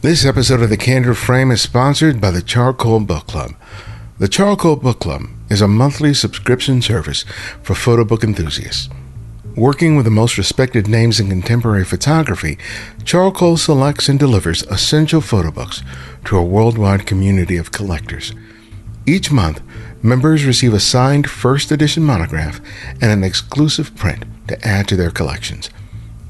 This episode of The Candid Frame is sponsored by the Charcoal Book Club. The Charcoal Book Club is a monthly subscription service for photo book enthusiasts. Working with the most respected names in contemporary photography, Charcoal selects and delivers essential photo books to a worldwide community of collectors. Each month, members receive a signed first edition monograph and an exclusive print to add to their collections.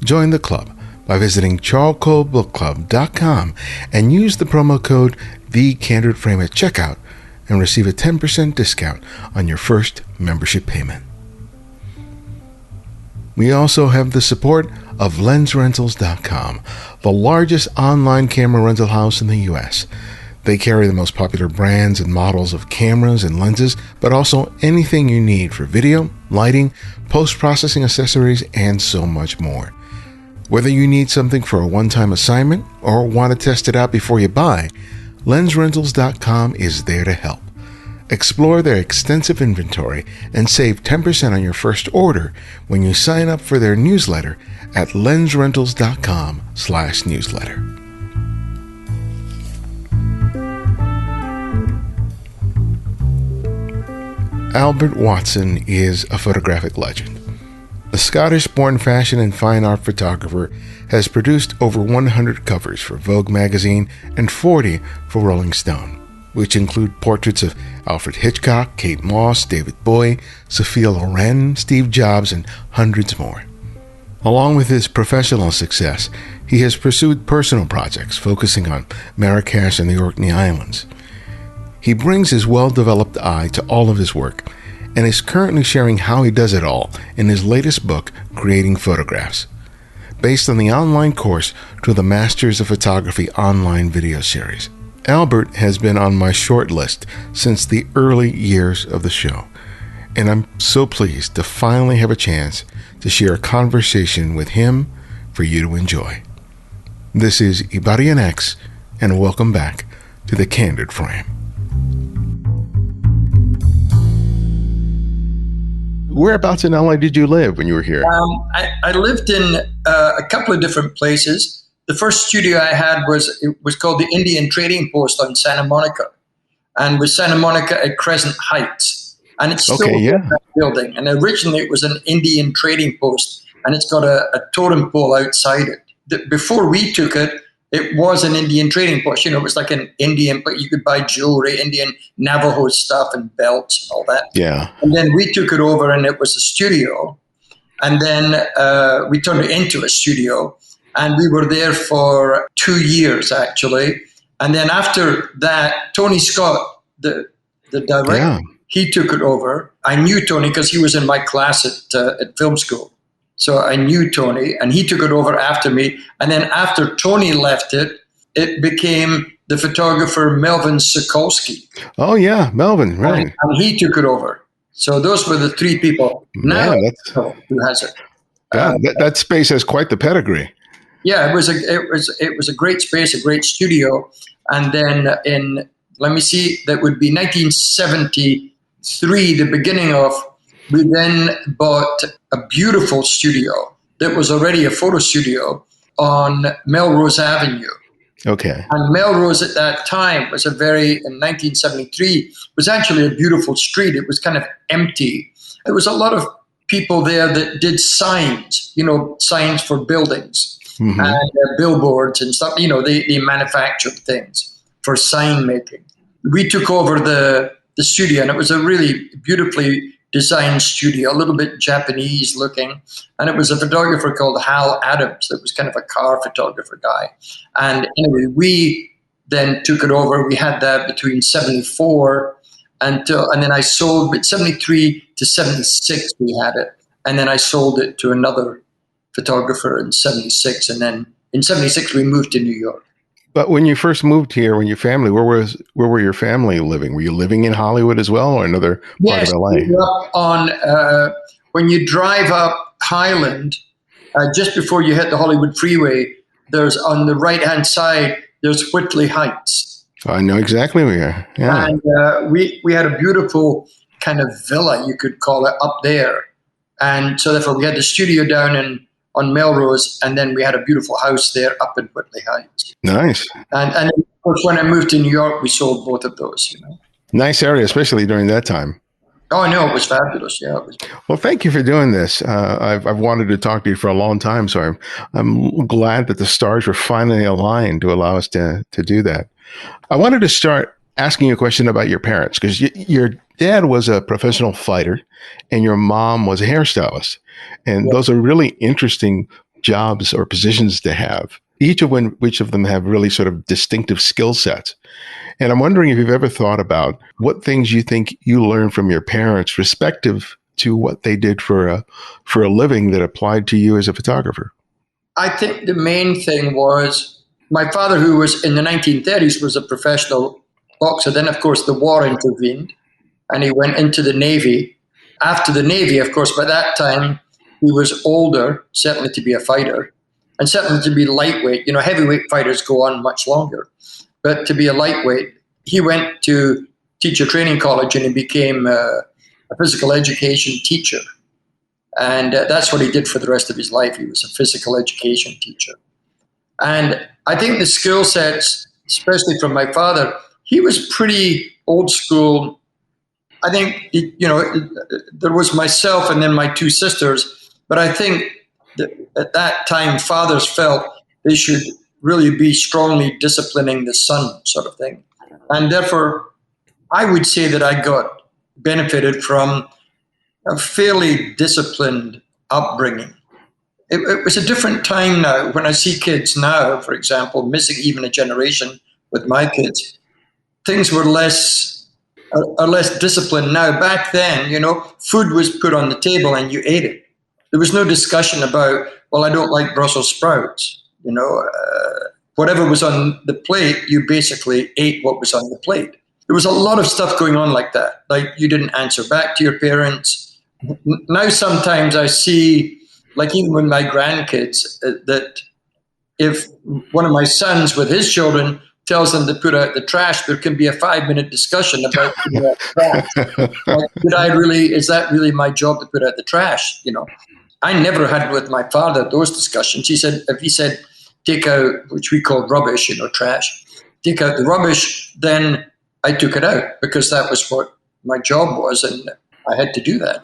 Join the club by visiting charcoalbookclub.com and use the promo code TheCandidFrame at checkout and receive a 10% discount on your first membership payment. We also have the support of LensRentals.com, the largest online camera rental house in the U.S. They carry the most popular brands and models of cameras and lenses, but also anything you need for video, lighting, post-processing accessories, and so much more. Whether you need something for a one-time assignment or want to test it out before you buy, LensRentals.com is there to help. Explore their extensive inventory and save 10% on your first order when you sign up for their newsletter at LensRentals.com/newsletter. Albert Watson is a photographic legend. The Scottish-born fashion and fine art photographer has produced over 100 covers for Vogue magazine and 40 for Rolling Stone, which include portraits of Alfred Hitchcock, Kate Moss, David Bowie, Sophia Loren, Steve Jobs, and hundreds more. Along with his professional success, he has pursued personal projects focusing on Marrakesh and the Orkney Islands. He brings his well-developed eye to all of his work and is currently sharing how he does it all in his latest book, Creating Photographs, based on the online course to the Masters of Photography online video series. Albert has been on my short list since the early years of the show, and I'm so pleased to finally have a chance to share a conversation with him for you to enjoy. This is Ibarian X, and welcome back to The Candid Frame. Whereabouts in LA did you live when you were here? I lived in a couple of different places. The first studio I had was called the Indian Trading Post on Santa Monica, and was Santa Monica at Crescent Heights, and it's still that building. And originally it was an Indian Trading Post, and it's got a totem pole outside it. Before we took it, it was an Indian Trading Post. You know, it was like an Indian, but you could buy jewelry, Indian Navajo stuff and belts and all that. Yeah. And then we took it over, and it was a studio, and then we turned it into a studio. And we were there for 2 years, actually. And then after that, Tony Scott, the director, he took it over. I knew Tony because he was in my class at film school. So I knew Tony, and he took it over after me. And then after Tony left it, it became the photographer Melvin Sokolsky. Oh, yeah, Melvin, right. And he took it over. So those were the three people. Now, who has it? That space has quite the pedigree. Yeah, it was a great space, a great studio, and then that would be 1973, the beginning of. We then bought a beautiful studio that was already a photo studio on Melrose Avenue. Okay. And Melrose at that time in 1973 was actually a beautiful street. It was kind of empty. There was a lot of people there that did signs, signs for buildings. Mm-hmm. And billboards and stuff, they manufactured things for sign making. We took over the studio, and it was a really beautifully designed studio, a little bit Japanese looking. And it was a photographer called Hal Adams that was kind of a car photographer guy. And anyway, we then took it over. We had that between 74 and then I sold, but 73 to 76 we had it. And then I sold it to another photographer in 76, and then in 76 we moved to New York. But when you first moved here, when your family, where were your family living? Were you living in Hollywood as well, or another part of LA? We were up when you drive up Highland, just before you hit the Hollywood freeway, there's on the right hand side there's Whitley Heights. I know exactly where you are. Yeah. And we had a beautiful kind of villa, you could call it, up there, and so therefore we had the studio down in on Melrose, and then we had a beautiful house there up in Whitley Heights. Nice. And of course, when I moved to New York, we sold both of those. Nice area, especially during that time. Oh, I know, it was fabulous. Yeah. Well, thank you for doing this. I've wanted to talk to you for a long time, so I'm glad that the stars were finally aligned to allow us to do that. I wanted to start asking you a question about your parents, because your dad was a professional fighter and your mom was a hairstylist. And those are really interesting jobs or positions to have, each of which of them have really sort of distinctive skill sets. And I'm wondering if you've ever thought about what things you think you learned from your parents respective to what they did for a living that applied to you as a photographer. I think the main thing was my father, who was in the 1930s, was a professional boxer. Then, of course, the war intervened and he went into the Navy. After the Navy, of course, by that time, he was older, certainly to be a fighter, and certainly to be lightweight. Heavyweight fighters go on much longer. But to be a lightweight, he went to teacher training college and he became a physical education teacher. And that's what he did for the rest of his life. He was a physical education teacher. And I think the skill sets, especially from my father, he was pretty old school. I think, there was myself and then my two sisters. But I think that at that time, fathers felt they should really be strongly disciplining the son, sort of thing. And therefore, I would say that I got benefited from a fairly disciplined upbringing. It was a different time now. When I see kids now, for example, missing even a generation with my kids, things were less disciplined now. Back then, food was put on the table and you ate it. There was no discussion about, well, I don't like Brussels sprouts. Whatever was on the plate, you basically ate what was on the plate. There was a lot of stuff going on like that. Like you didn't answer back to your parents. Now sometimes I see, like even with my grandkids, that if one of my sons with his children tells them to put out the trash, there can be a 5-minute discussion about putting out the trash. Like, is that really my job to put out the trash? I never had with my father those discussions. If he said, take out, which we call rubbish, trash, take out the rubbish, then I took it out because that was what my job was and I had to do that.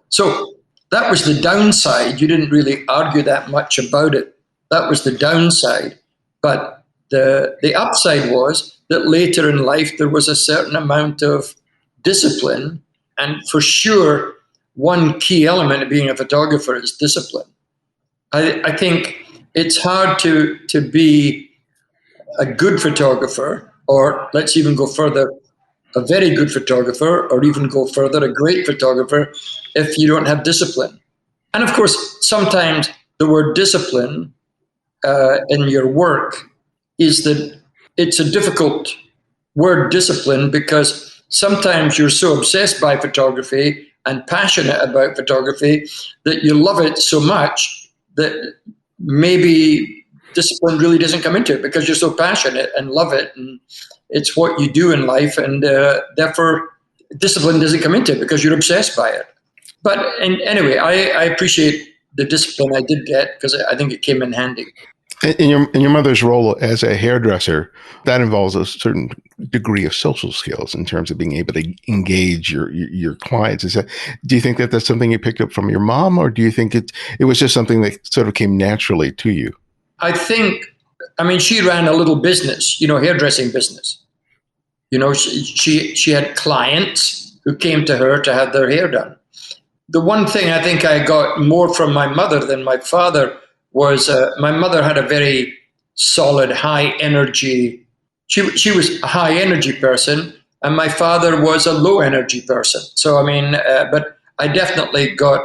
So that was the downside. You didn't really argue that much about it. That was the downside. But the upside was that later in life, there was a certain amount of discipline. And for sure, one key element of being a photographer is discipline. I think it's hard to be a good photographer, or let's even go further, a very good photographer, or even go further, a great photographer, if you don't have discipline. And of course, sometimes the word discipline in your work is that it's a difficult word, discipline, because sometimes you're so obsessed by photography and passionate about photography that you love it so much that maybe discipline really doesn't come into it because you're so passionate and love it and it's what you do in life, and therefore discipline doesn't come into it because you're obsessed by it. But anyway, I appreciate the discipline I did get because I think it came in handy. In your mother's role as a hairdresser, that involves a certain degree of social skills in terms of being able to engage your clients. Do you think that that's something you picked up from your mom, or do you think it was just something that sort of came naturally to you? I think, she ran a little business, hairdressing business. She had clients who came to her to have their hair done. The one thing I think I got more from my mother than my father was my mother had a very solid, high energy. She was a high energy person, and my father was a low energy person. So, but I definitely got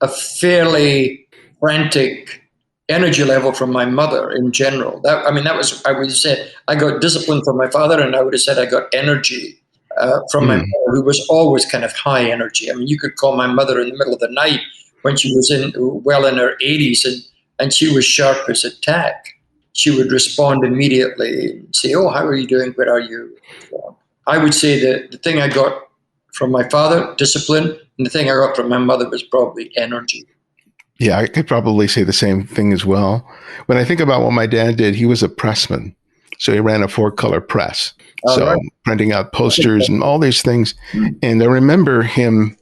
a fairly frantic energy level from my mother in general. That was, I would say, I got discipline from my father, and I would have said I got energy from my mother, who was always kind of high energy. You could call my mother in the middle of the night when she was in her 80s, and she was sharp as a tack. She would respond immediately and say, "Oh, how are you doing? Where are you?" I would say that the thing I got from my father, discipline, and the thing I got from my mother was probably energy. Yeah, I could probably say the same thing as well. When I think about what my dad did, he was a pressman. So he ran a 4-color press. All So right. printing out posters and all these things. And I remember him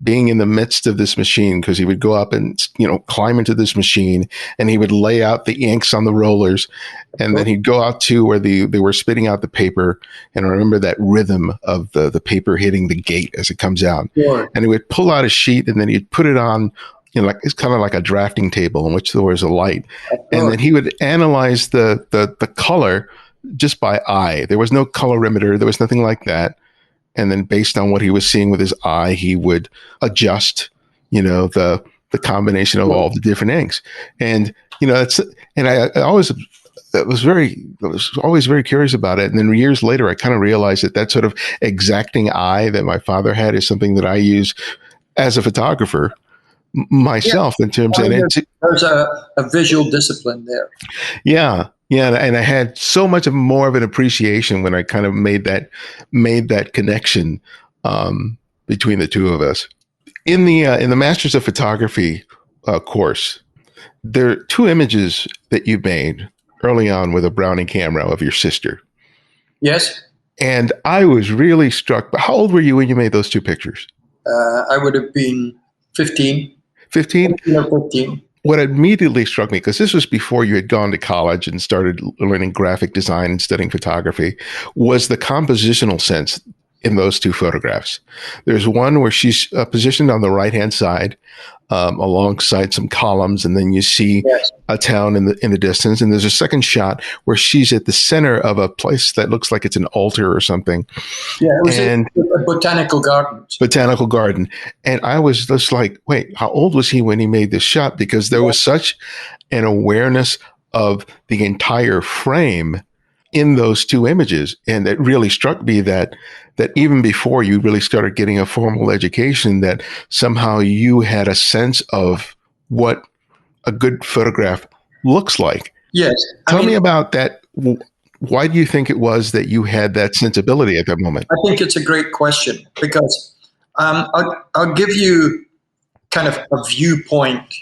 being in the midst of this machine because he would go up and, climb into this machine and he would lay out the inks on the rollers. And then he'd go out to where they were spitting out the paper. And I remember that rhythm of the paper hitting the gate as it comes out. Sure. And he would pull out a sheet and then he'd put it on, like it's kind of like a drafting table in which there was a light. And then he would analyze the color just by eye. There was no colorimeter. There was nothing like that. And then based on what he was seeing with his eye, he would adjust, the combination of all the different inks. And, I always was always very curious about it. And then years later, I kind of realized that sort of exacting eye that my father had is something that I use as a photographer myself in terms of there's a visual discipline there. Yeah. And I had so much more of an appreciation when I kind of made that connection between the two of us. In the Masters of Photography course, there are 2 images that you made early on with a Brownie camera of your sister. Yes. And I was really struck. How old were you when you made those 2 pictures? I would have been 15. 15? 15. What immediately struck me, because this was before you had gone to college and started learning graphic design and studying photography, was the compositional sense in those 2 photographs. There's one where she's positioned on the right-hand side alongside some columns, and then you see a town in the distance. And there's a second shot where she's at the center of a place that looks like it's an altar or something. Yeah, it was a botanical garden. Botanical garden. And I was just like, wait, how old was he when he made this shot? Because there was such an awareness of the entire frame in those 2 images. And it really struck me that even before you really started getting a formal education, that somehow you had a sense of what a good photograph looks like. Yes. Tell me about that. Why do you think it was that you had that sensibility at that moment? I think it's a great question because I'll give you kind of a viewpoint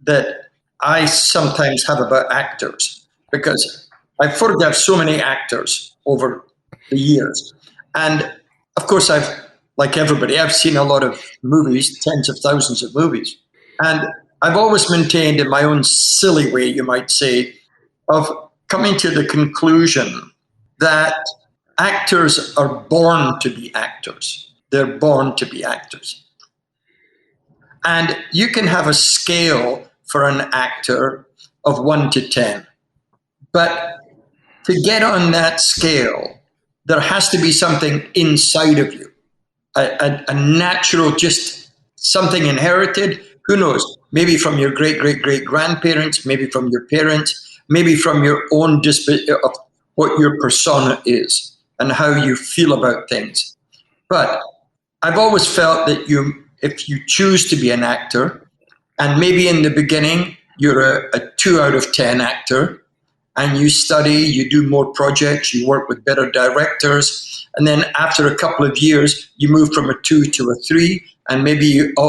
that I sometimes have about actors, because I've photographed so many actors over the years. And of course, like everybody, I've seen a lot of movies, tens of thousands of movies. And I've always maintained in my own silly way, you might say, of coming to the conclusion that actors are born to be actors. They're born to be actors. And you can have a scale for an actor of 1 to 10. But to get on that scale, there has to be something inside of you, a natural, just something inherited. Who knows? Maybe from your great-great-great-grandparents, maybe from your parents, maybe from your own of what your persona is and how you feel about things. But I've always felt that if you choose to be an actor, and maybe in the beginning you're a 2 out of 10 actor, and you study, you do more projects, you work with better directors, and then after a couple of years, you move from a 2 to a 3, and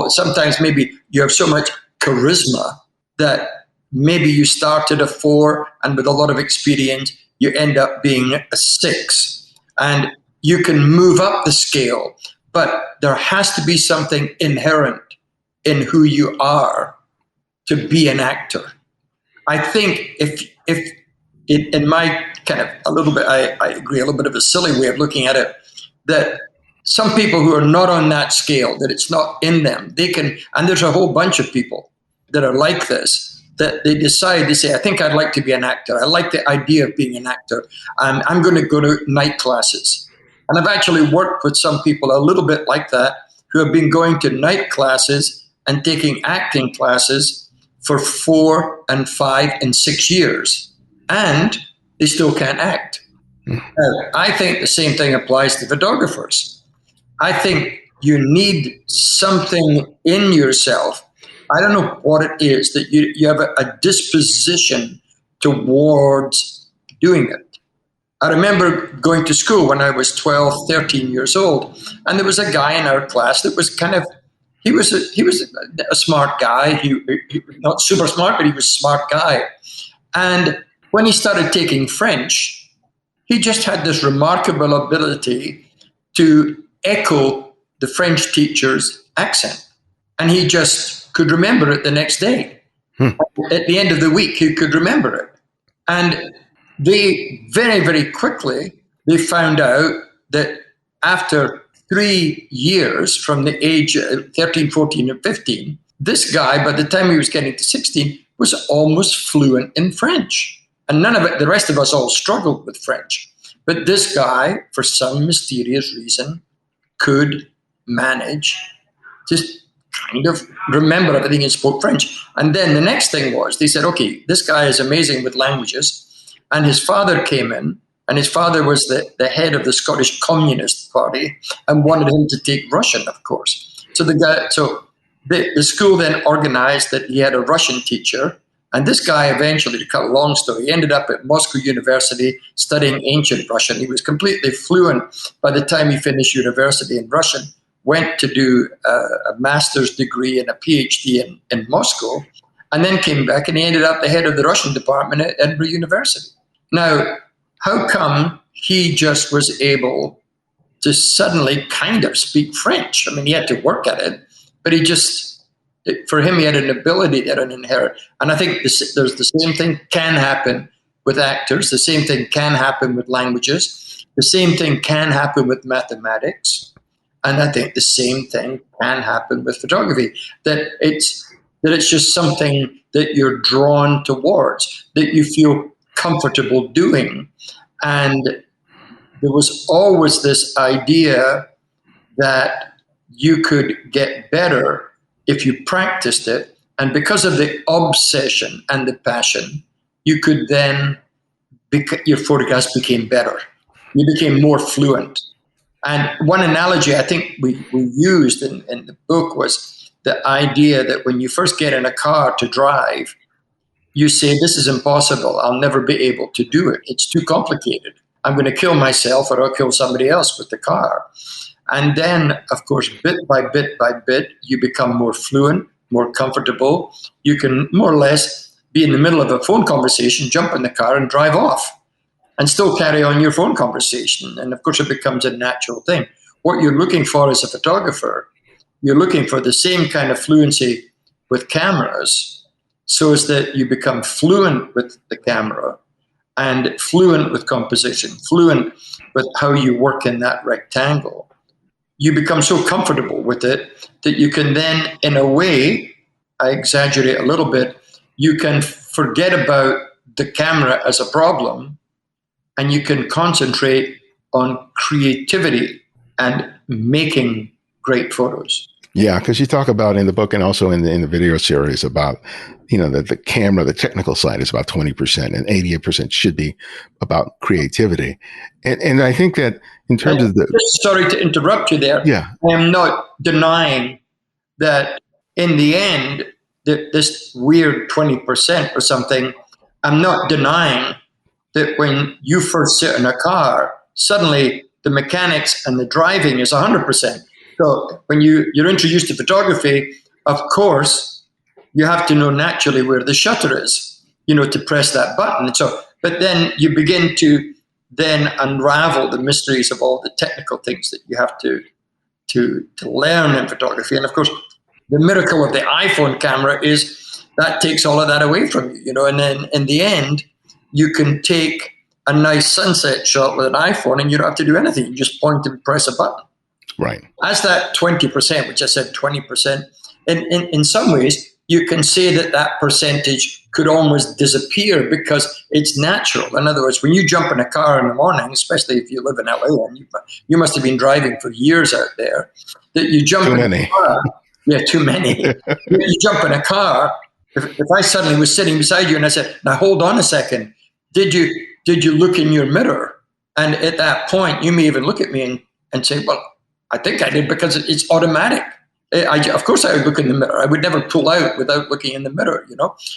sometimes maybe you have so much charisma that maybe you start at a 4, and with a lot of experience, you end up being a 6. And you can move up the scale, but there has to be something inherent in who you are to be an actor. I think if in my kind of a little bit, I agree, a little bit of a silly way of looking at it, that some people who are not on that scale, that it's not in them, they can, and there's a whole bunch of people that are like this, that they decide, they say, I think I'd like to be an actor. I like the idea of being an actor. And I'm going to go to night classes. And I've actually worked with some people a little bit like that, who have been going to night classes and taking acting classes for 4 and 5 and 6 years. And they still can't act. I think the same thing applies to photographers. I think you need something in yourself. I don't know what it is, that you have a disposition towards doing it. I remember going to school when I was 12, 13 years old, and there was a guy in our class that was kind of he was a smart guy. He not super smart, but he was a smart guy. And when he started taking French, he just had this remarkable ability to echo the French teacher's accent. And he just could remember it the next day. At the end of the week, he could remember it. And they very, very quickly, they found out that after 3 years from the age of 13, 14, and 15, this guy, by the time he was getting to 16, was almost fluent in French. And none of it, the rest of us all struggled with French. But this guy, for some mysterious reason, could manage to kind of remember everything and spoke French. And then the next thing was, they said, okay, this guy is amazing with languages. And his father came in, and his father was the head of the Scottish Communist Party and wanted him to take Russian, of course. So the school then organized that he had a Russian teacher. And this guy eventually, to cut a long story, ended up at Moscow University studying ancient Russian. He was completely fluent by the time he finished university in Russian, went to do a master's degree and a PhD in Moscow, and then came back and he ended up the head of the Russian department at Edinburgh University. Now, how come he just was able to suddenly kind of speak French? I mean, he had to work at it, but for him, he had an ability that an inherent. And I think there's the same thing can happen with actors. The same thing can happen with languages. The same thing can happen with mathematics. And I think the same thing can happen with photography. That it's just something that you're drawn towards, that you feel comfortable doing. And there was always this idea that you could get better if you practiced it. And because of the obsession and the passion, you could then, your photographs became better. You became more fluent. And one analogy I think we used in the book was the idea that when you first get in a car to drive, you say, this is impossible. I'll never be able to do it. It's too complicated. I'm going to kill myself or I'll kill somebody else with the car. And then, of course, bit by bit, you become more fluent, more comfortable. You can more or less be in the middle of a phone conversation, jump in the car and drive off and still carry on your phone conversation. And of course, it becomes a natural thing. What you're looking for as a photographer, you're looking for the same kind of fluency with cameras, so as that you become fluent with the camera and fluent with composition, fluent with how you work in that rectangle. You become so comfortable with it that you can then, in a way, I exaggerate a little bit, you can forget about the camera as a problem and you can concentrate on creativity and making great photos. Yeah, because you talk about in the book and also in the video series about, that the camera, the technical side is about 20% and 88% should be about creativity. And I think that in terms of sorry to interrupt you there. Yeah. I am not denying that in the end, this weird 20% or something, I'm not denying that when you first sit in a car, suddenly the mechanics and the driving is 100%. So when you're introduced to photography, of course, you have to know naturally where the shutter is, to press that button. So, but then you begin to then unravel the mysteries of all the technical things that you have to learn in photography. And of course, the miracle of the iPhone camera is that takes all of that away from you, and then in the end, you can take a nice sunset shot with an iPhone and you don't have to do anything. You just point and press a button. Right. As that 20%, which I said 20%, in some ways, you can say that percentage could almost disappear because it's natural. In other words, when you jump in a car in the morning, especially if you live in LA, and you must have been driving for years out there, that you jump in a car. Yeah, too many. You jump in a car. If I suddenly was sitting beside you and I said, now hold on a second, did you look in your mirror? And at that point, you may even look at me and say, well, I think I did because it's automatic. Of course, I would look in the mirror. I would never pull out without looking in the mirror,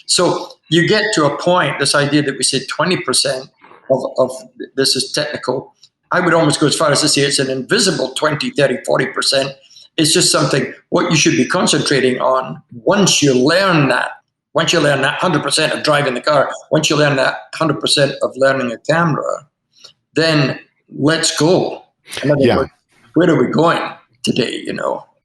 So you get to a point, this idea that we say 20% of this is technical. I would almost go as far as to say it's an invisible 20, 30, 40% It's just something, what you should be concentrating on once you learn that. Once you learn that 100% of driving the car, once you learn that 100% of learning a camera, then let's go. In other words, where are we going today,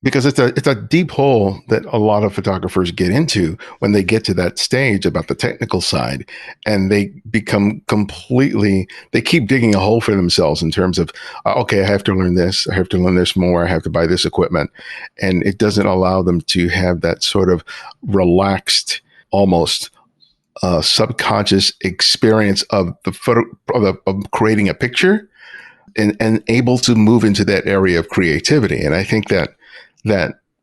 Because it's a deep hole that a lot of photographers get into when they get to that stage about the technical side, and they become they keep digging a hole for themselves in terms of, okay, I have to learn this, I have to learn this more, I have to buy this equipment. And it doesn't allow them to have that sort of relaxed, almost subconscious experience of of creating a picture and able to move into that area of creativity. And I think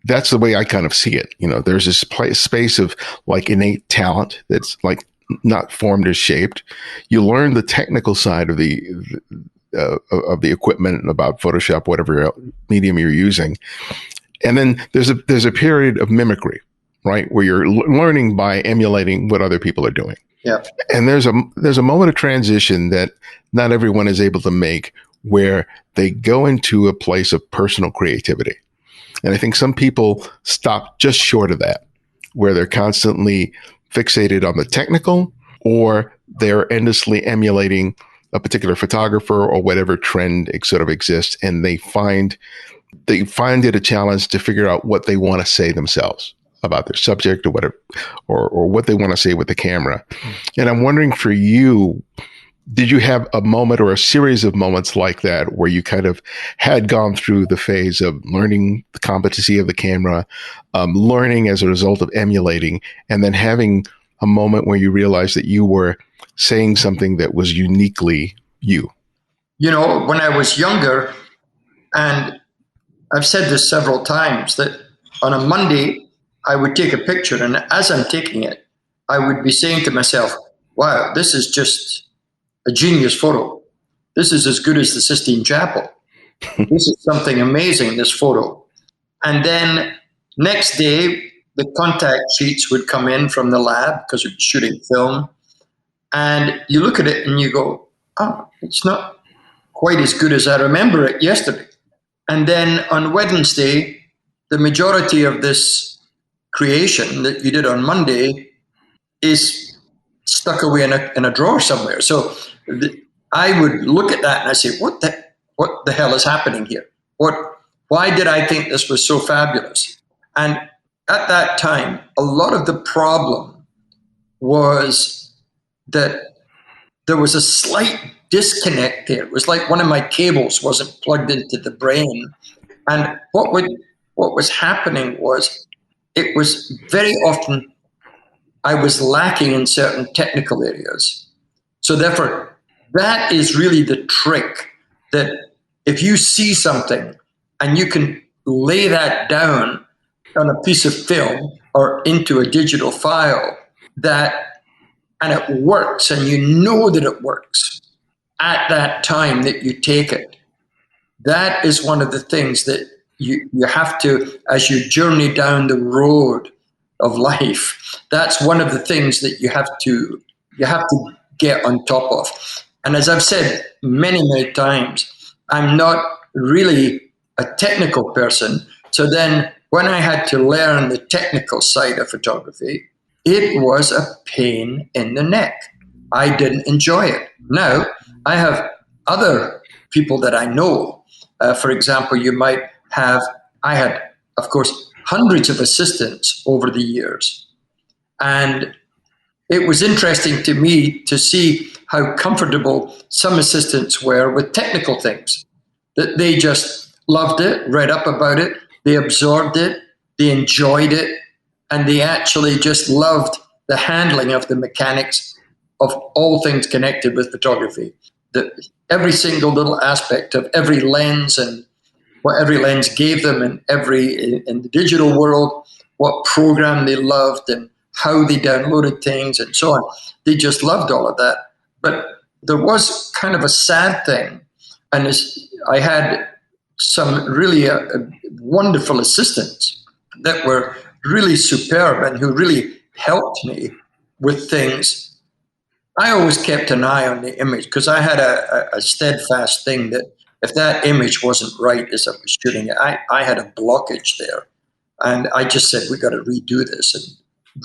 that's the way I kind of see it. There's this space of like innate talent that's like not formed or shaped. You learn the technical side of the equipment and about Photoshop, whatever medium you're using. And then there's a period of mimicry, right? Where you're learning by emulating what other people are doing. Yeah. And there's a moment of transition that not everyone is able to make, where they go into a place of personal creativity. And I think some people stop just short of that, where they're constantly fixated on the technical, or they're endlessly emulating a particular photographer or whatever trend sort of exists. And they find it a challenge to figure out what they want to say themselves about their subject or whatever, or what they want to say with the camera. And I'm wondering, for you, did you have a moment or a series of moments like that where you kind of had gone through the phase of learning the competency of the camera, learning as a result of emulating, and then having a moment where you realized that you were saying something that was uniquely you? When I was younger, and I've said this several times, that on a Monday, I would take a picture, and as I'm taking it, I would be saying to myself, wow, this is just a genius photo. This is as good as the Sistine Chapel. This is something amazing, this photo. And then next day, the contact sheets would come in from the lab because we're shooting film. And you look at it and you go, oh, it's not quite as good as I remember it yesterday. And then on Wednesday, the majority of this creation that you did on Monday is stuck away in a drawer somewhere. So I would look at that and I say, what the hell is happening here? Why did I think this was so fabulous? And at that time, a lot of the problem was that there was a slight disconnect there. It was like one of my cables wasn't plugged into the brain. And what was happening was, it was very often I was lacking in certain technical areas. So therefore, that is really the trick, that if you see something and you can lay that down on a piece of film or into a digital file, and it works, and you know that it works at that time that you take it, that is one of the things that you have to, as you journey down the road of life, that's one of the things that you have to get on top of. And as I've said many, many times, I'm not really a technical person. So then when I had to learn the technical side of photography, it was a pain in the neck. I didn't enjoy it. Now, I have other people that I know. For example, I had, of course, hundreds of assistants over the years. And it was interesting to me to see how comfortable some assistants were with technical things, that they just loved it, read up about it, they absorbed it, they enjoyed it, and they actually just loved the handling of the mechanics of all things connected with photography. Every single little aspect of every lens and what every lens gave them in the digital world, what program they loved and how they downloaded things and so on. They just loved all of that. But there was kind of a sad thing. And I had some really wonderful assistants that were really superb and who really helped me with things. I always kept an eye on the image because I had a steadfast thing that if that image wasn't right as I was shooting it, I had a blockage there. And I just said, we got to redo this and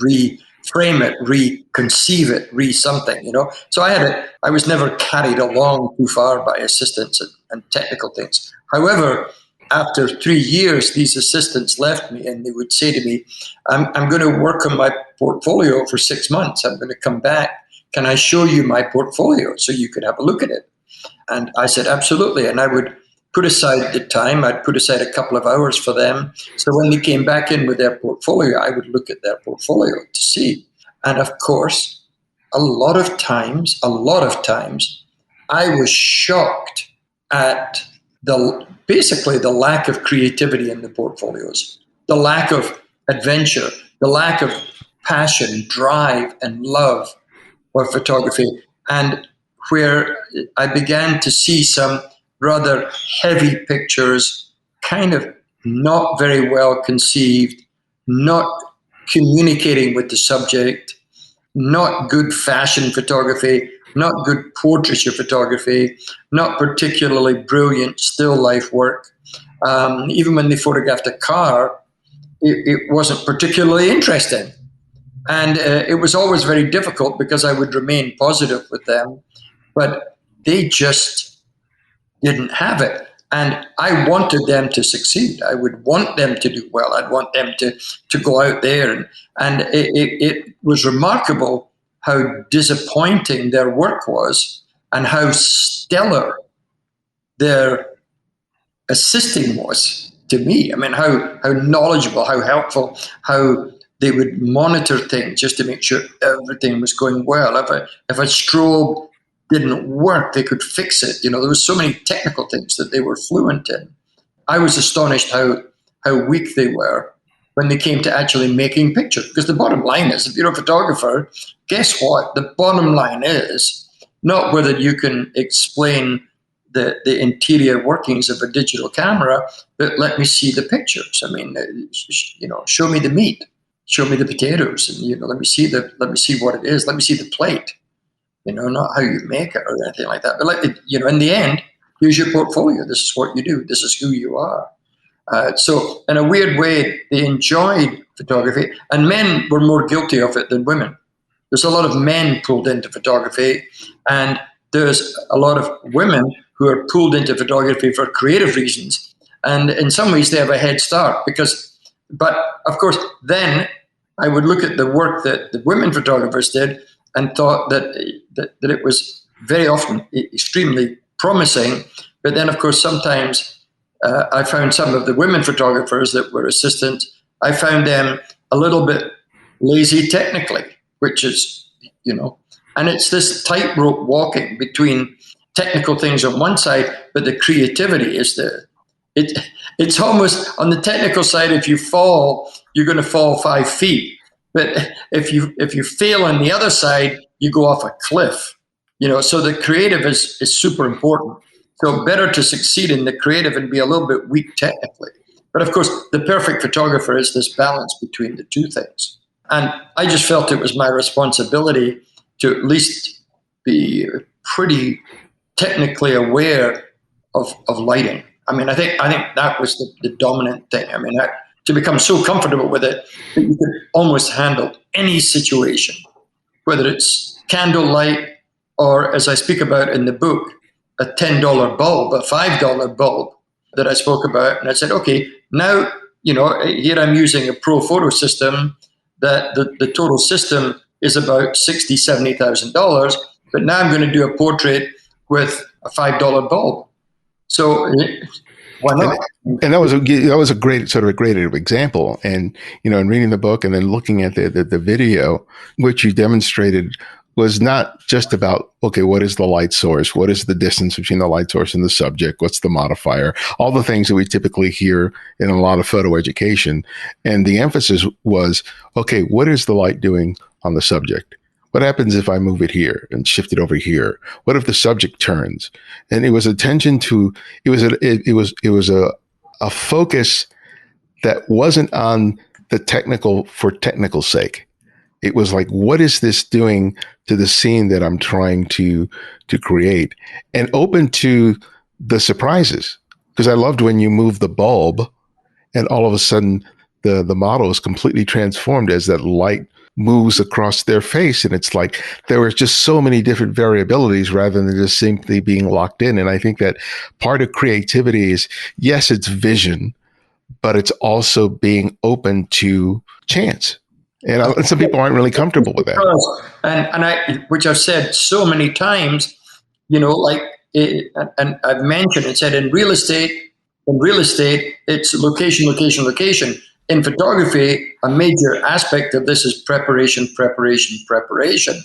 reframe it, reconceive it, something, So I was never carried along too far by assistants and technical things. However, after 3 years, these assistants left me and they would say to me, I'm going to work on my portfolio for 6 months. I'm going to come back. Can I show you my portfolio so you could have a look at it? And I said, absolutely. And I would put aside the time. I'd put aside a couple of hours for them. So when they came back in with their portfolio, I would look at their portfolio to see. And of course, a lot of times, I was shocked at basically the lack of creativity in the portfolios, the lack of adventure, the lack of passion, drive, and love for photography. And where I began to see some rather heavy pictures, kind of not very well conceived, not communicating with the subject, not good fashion photography, not good portraiture photography, not particularly brilliant still life work. Even when they photographed a car, it wasn't particularly interesting. And it was always very difficult because I would remain positive with them, but they just didn't have it. And I wanted them to succeed. I would want them to do well. I'd want them to go out there. And it was remarkable how disappointing their work was and how stellar their assisting was to me. I mean, how knowledgeable, how helpful, how they would monitor things just to make sure everything was going well. If a strobe didn't work, they could fix it. There was so many technical things that they were fluent in. I was astonished how weak they were when they came to actually making pictures. Because the bottom line is, if you're a photographer, guess what? The bottom line is not whether you can explain the interior workings of a digital camera, but let me see the pictures. I mean, show me the meat, show me the potatoes, and let me see what it is. Let me see the plate. Not how you make it or anything like that. But in the end, here's your portfolio. This is what you do. This is who you are. So in a weird way, they enjoyed photography, and men were more guilty of it than women. There's a lot of men pulled into photography, and there's a lot of women who are pulled into photography for creative reasons. And in some ways, they have a head start but of course, then I would look at the work that the women photographers did and thought that it was very often extremely promising. But then, of course, sometimes I found some of the women photographers that were assistants, I found them a little bit lazy technically, which is, and it's this tightrope walking between technical things on one side, but the creativity is there. It's almost on the technical side, if you fall, you're going to fall 5 feet. But if you fail on the other side, you go off a cliff. So the creative is super important. So better to succeed in the creative and be a little bit weak technically. But of course, the perfect photographer is this balance between the two things. And I just felt it was my responsibility to at least be pretty technically aware of lighting. I mean, I think that was the dominant thing. I mean, to become so comfortable with it that you could almost handle any situation, whether it's candlelight or, as I speak about in the book, a $10 bulb, a $5 bulb that I spoke about. And I said, okay, now, here I'm using a pro photo system that the total system is about $60,000, $70,000, but now I'm going to do a portrait with a $5 bulb. So why not? And that was a great example. And in reading the book and then looking at the video, which you demonstrated was not just about, okay, what is the light source? What is the distance between the light source and the subject? What's the modifier? All the things that we typically hear in a lot of photo education. And the emphasis was, okay, what is the light doing on the subject? What happens if I move it here and shift it over here? What if the subject turns? And it was attention to, it was a focus that wasn't on the technical for technical sake. It was like, what is this doing to the scene that I'm trying to create? And open to the surprises. Because I loved when you move the bulb and all of a sudden the model is completely transformed as that light moves across their face. And it's like there were just so many different variabilities rather than just simply being locked in. And I think that part of creativity is, yes, it's vision, but it's also being open to chance. And some people aren't really comfortable with that. And I, which I've said so many times, like, and I've mentioned and said in real estate, it's location, location, location. In photography, a major aspect of this is preparation, preparation, preparation,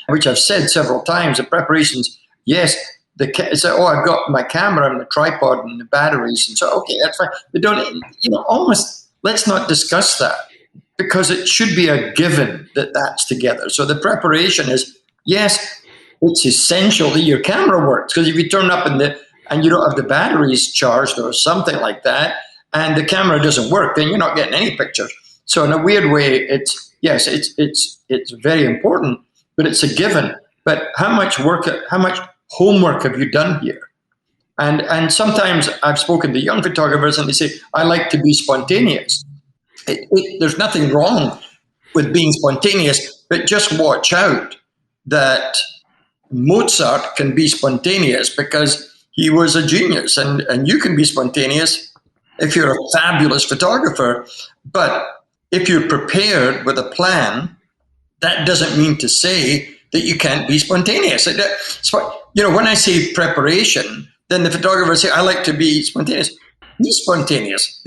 which I've said several times. The preparations, yes, I've got my camera and the tripod and the batteries, and so, okay, that's fine. But don't, almost, let's not discuss that, because it should be a given that that's together. So the preparation is, yes, it's essential that your camera works, because if you turn up and you don't have the batteries charged or something like that, and the camera doesn't work, then you're not getting any pictures. So in a weird way, it's very important, but it's a given. But how much homework have you done here? And sometimes I've spoken to young photographers and they say, I like to be spontaneous. There's nothing wrong with being spontaneous, but just watch out that Mozart can be spontaneous because he was a genius, and you can be spontaneous if you're a fabulous photographer. But if you're prepared with a plan, that doesn't mean to say that you can't be spontaneous. When I say preparation, then the photographer say, I like to be spontaneous. Be spontaneous.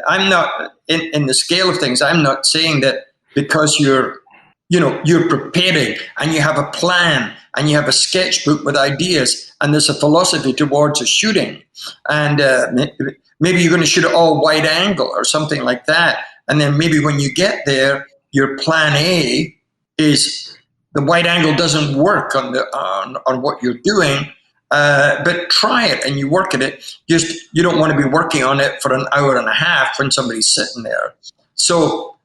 I'm not, in the scale of things, I'm not saying that because you're preparing and you have a plan and you have a sketchbook with ideas and there's a philosophy towards a shooting, and maybe you're going to shoot it all wide angle or something like that. And then maybe when you get there, your plan A is the wide angle doesn't work on what you're doing. But try it and you work at it. You don't want to be working on it for an hour and a half when somebody's sitting there. So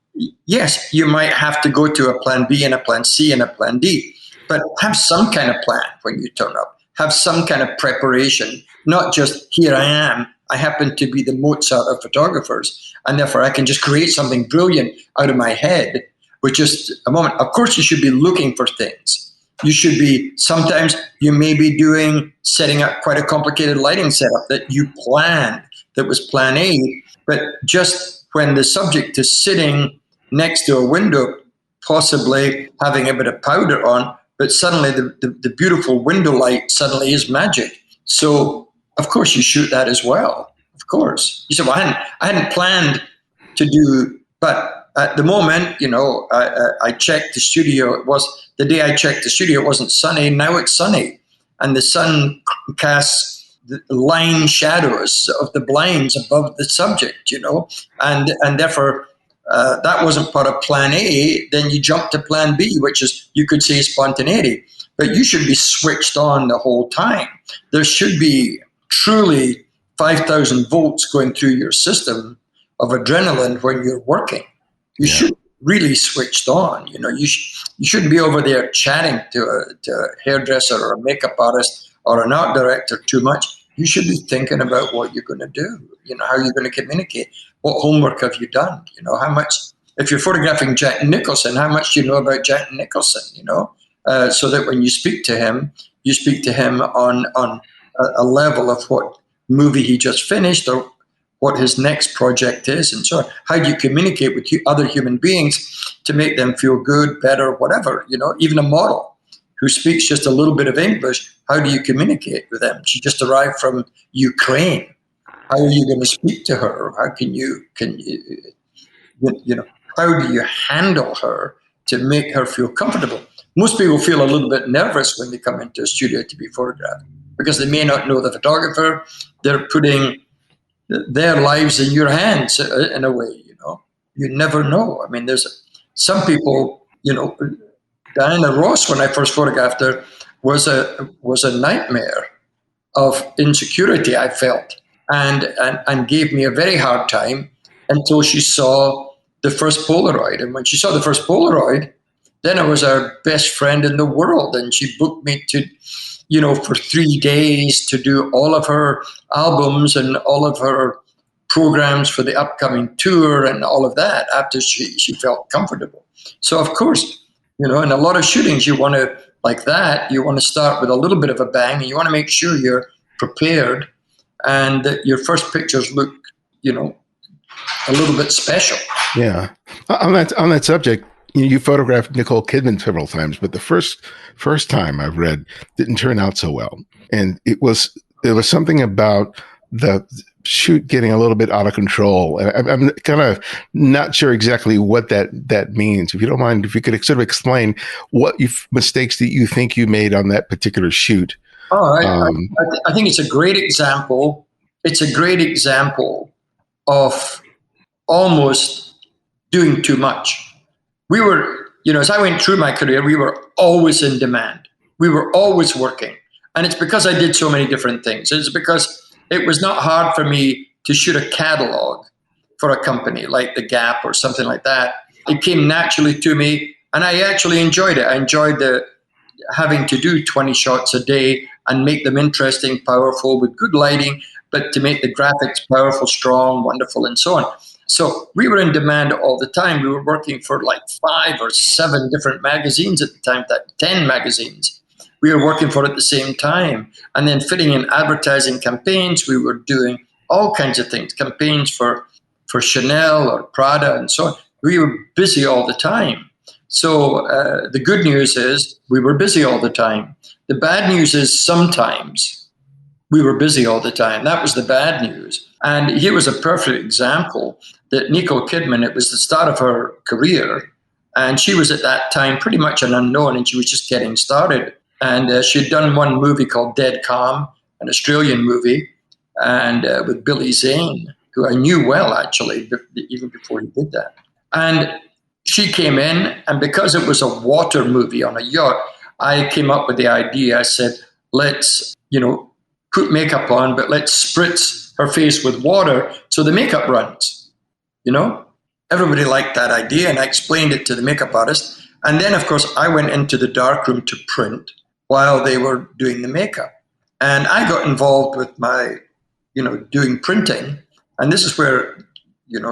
yes, you might have to go to a plan B and a plan C and a plan D, but have some kind of plan when you turn up. Have some kind of preparation, not just here I am. I happen to be the Mozart of photographers, and therefore I can just create something brilliant out of my head with just a moment. Of course, you should be looking for things. Sometimes you may be setting up quite a complicated lighting setup that you planned, that was plan A, but just when the subject is sitting next to a window, possibly having a bit of powder on, but suddenly the beautiful window light suddenly is magic. So, of course, you shoot that as well. Of course. You said, well, I hadn't planned to do, but at the moment, I checked the studio. The day I checked the studio, it wasn't sunny. Now it's sunny. And the sun casts the line shadows of the blinds above the subject, and therefore that wasn't part of plan A. Then you jump to plan B, which is, you could say, spontaneity. But you should be switched on the whole time. There should be truly 5,000 volts going through your system of adrenaline when you're working. You should really switched on. You shouldn't be over there chatting to a hairdresser or a makeup artist or an art director too much. You should be thinking about what you're going to do. How you're going to communicate. What homework have you done? How much? If you're photographing Jack Nicholson, how much do you know about Jack Nicholson? So that when you speak to him on a level of what movie he just finished or what his next project is, and so on. How do you communicate with other human beings to make them feel good, better, whatever? Even a model who speaks just a little bit of English, how do you communicate with them? She just arrived from Ukraine. How are you going to speak to her? How can you how do you handle her to make her feel comfortable? Most people feel a little bit nervous when they come into a studio to be photographed because they may not know the photographer. They're putting their lives in your hands in a way, You never know. I mean, there's some people, Diana Ross, when I first photographed her, was a nightmare of insecurity, I felt, and gave me a very hard time until she saw the first Polaroid. And when she saw the first Polaroid, then I was her best friend in the world, and she booked me to for 3 days to do all of her albums and all of her programs for the upcoming tour and all of that after she felt comfortable. So, of course, in a lot of shootings, you want to, like that, you want to start with a little bit of a bang, and you want to make sure you're prepared and that your first pictures look, a little bit special. Yeah. On that subject, you photographed Nicole Kidman several times, but the first time I've read didn't turn out so well. And there was something about the shoot getting a little bit out of control. And I'm kind of not sure exactly what that means. If you don't mind, if you could sort of explain what mistakes that you think you made on that particular shoot. I think it's a great example. It's a great example of almost doing too much. We were, as I went through my career, we were always in demand. We were always working. And it's because I did so many different things. It's because it was not hard for me to shoot a catalog for a company like The Gap or something like that. It came naturally to me, and I actually enjoyed it. I enjoyed having to do 20 shots a day and make them interesting, powerful, with good lighting, but to make the graphics powerful, strong, wonderful, and so on. So we were in demand all the time. We were working for like 5 or 7 different magazines at the time, 10 magazines. We were working for at the same time. And then fitting in advertising campaigns, we were doing all kinds of things, campaigns for Chanel or Prada and so on. We were busy all the time. So the good news is we were busy all the time. The bad news is sometimes we were busy all the time. That was the bad news. And here was a perfect example that Nicole Kidman, it was the start of her career, and she was at that time pretty much an unknown, and she was just getting started. And she'd done one movie called Dead Calm, an Australian movie, and with Billy Zane, who I knew well, actually, even before he did that. And she came in, and because it was a water movie on a yacht, I came up with the idea. I said, let's, put makeup on, but let's spritz her face with water so the makeup runs. Everybody liked that idea, and I explained it to the makeup artist. And then, of course, I went into the darkroom to print while they were doing the makeup. And I got involved with my, doing printing. And this is where,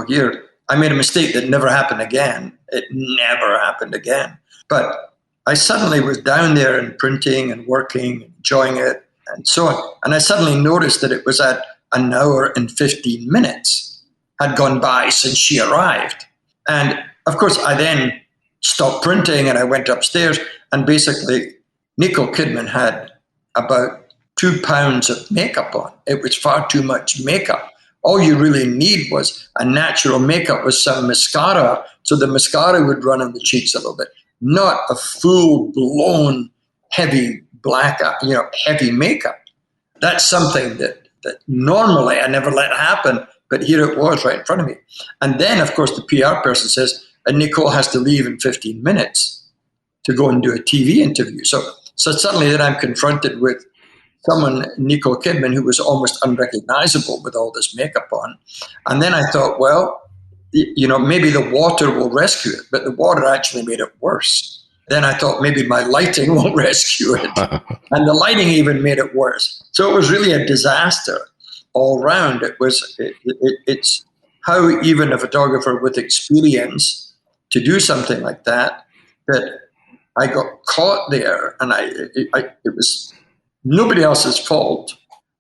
here, I made a mistake that never happened again. It never happened again. But I suddenly was down there and printing and working, enjoying it, and so on. And I suddenly noticed that it was at an hour and 15 minutes had gone by since she arrived. And, of course, I then stopped printing and I went upstairs, and basically Nicole Kidman had about 2 pounds of makeup on. It was far too much makeup. All you really need was a natural makeup with some mascara, so the mascara would run on the cheeks a little bit, not a full-blown heavy black, heavy makeup. That's something that normally I never let happen, but here it was right in front of me. And then, of course, the PR person says, and Nicole has to leave in 15 minutes to go and do a TV interview. So suddenly then I'm confronted with someone, Nicole Kidman, who was almost unrecognizable with all this makeup on. And then I thought, well, maybe the water will rescue it, but the water actually made it worse. Then I thought maybe my lighting won't rescue it. And the lighting even made it worse. So it was really a disaster all round. It's how even a photographer with experience to do something like that I got caught there, and it was nobody else's fault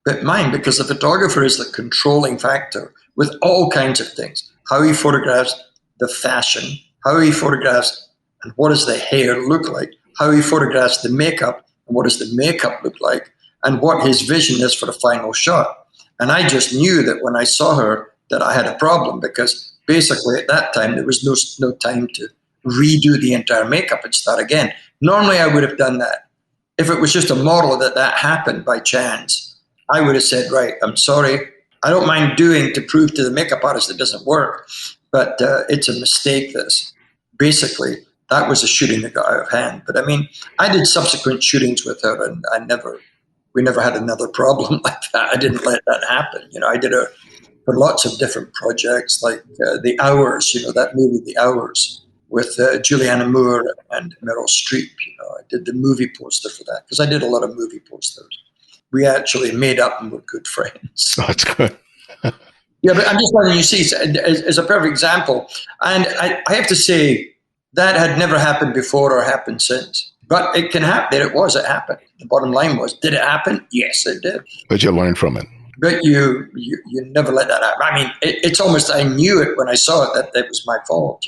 but mine, because the photographer is the controlling factor with all kinds of things. How he photographs the fashion, how he photographs and what does the hair look like, how he photographs the makeup and what does the makeup look like, and what his vision is for the final shot. And I just knew that when I saw her that I had a problem, because basically at that time there was no time to redo the entire makeup and start again. Normally I would have done that. If it was just a model that happened by chance, I would have said, right, I'm sorry, I don't mind doing to prove to the makeup artist it doesn't work, but it's a mistake this. Basically, that was a shooting that got out of hand. But I mean, I did subsequent shootings with her, and we never had another problem like that. I didn't let that happen. I did for lots of different projects, like The Hours, that movie, The Hours, with Julianne Moore and Meryl Streep. I did the movie poster for that because I did a lot of movie posters. We actually made up and were good friends. Oh, that's good. Yeah, but I'm just letting you see as a perfect example. And I have to say that had never happened before or happened since. But it can happen. It happened. The bottom line was, did it happen? Yes, it did. But you learned from it. But you never let that happen. I mean, it's almost, I knew it when I saw it that was my fault,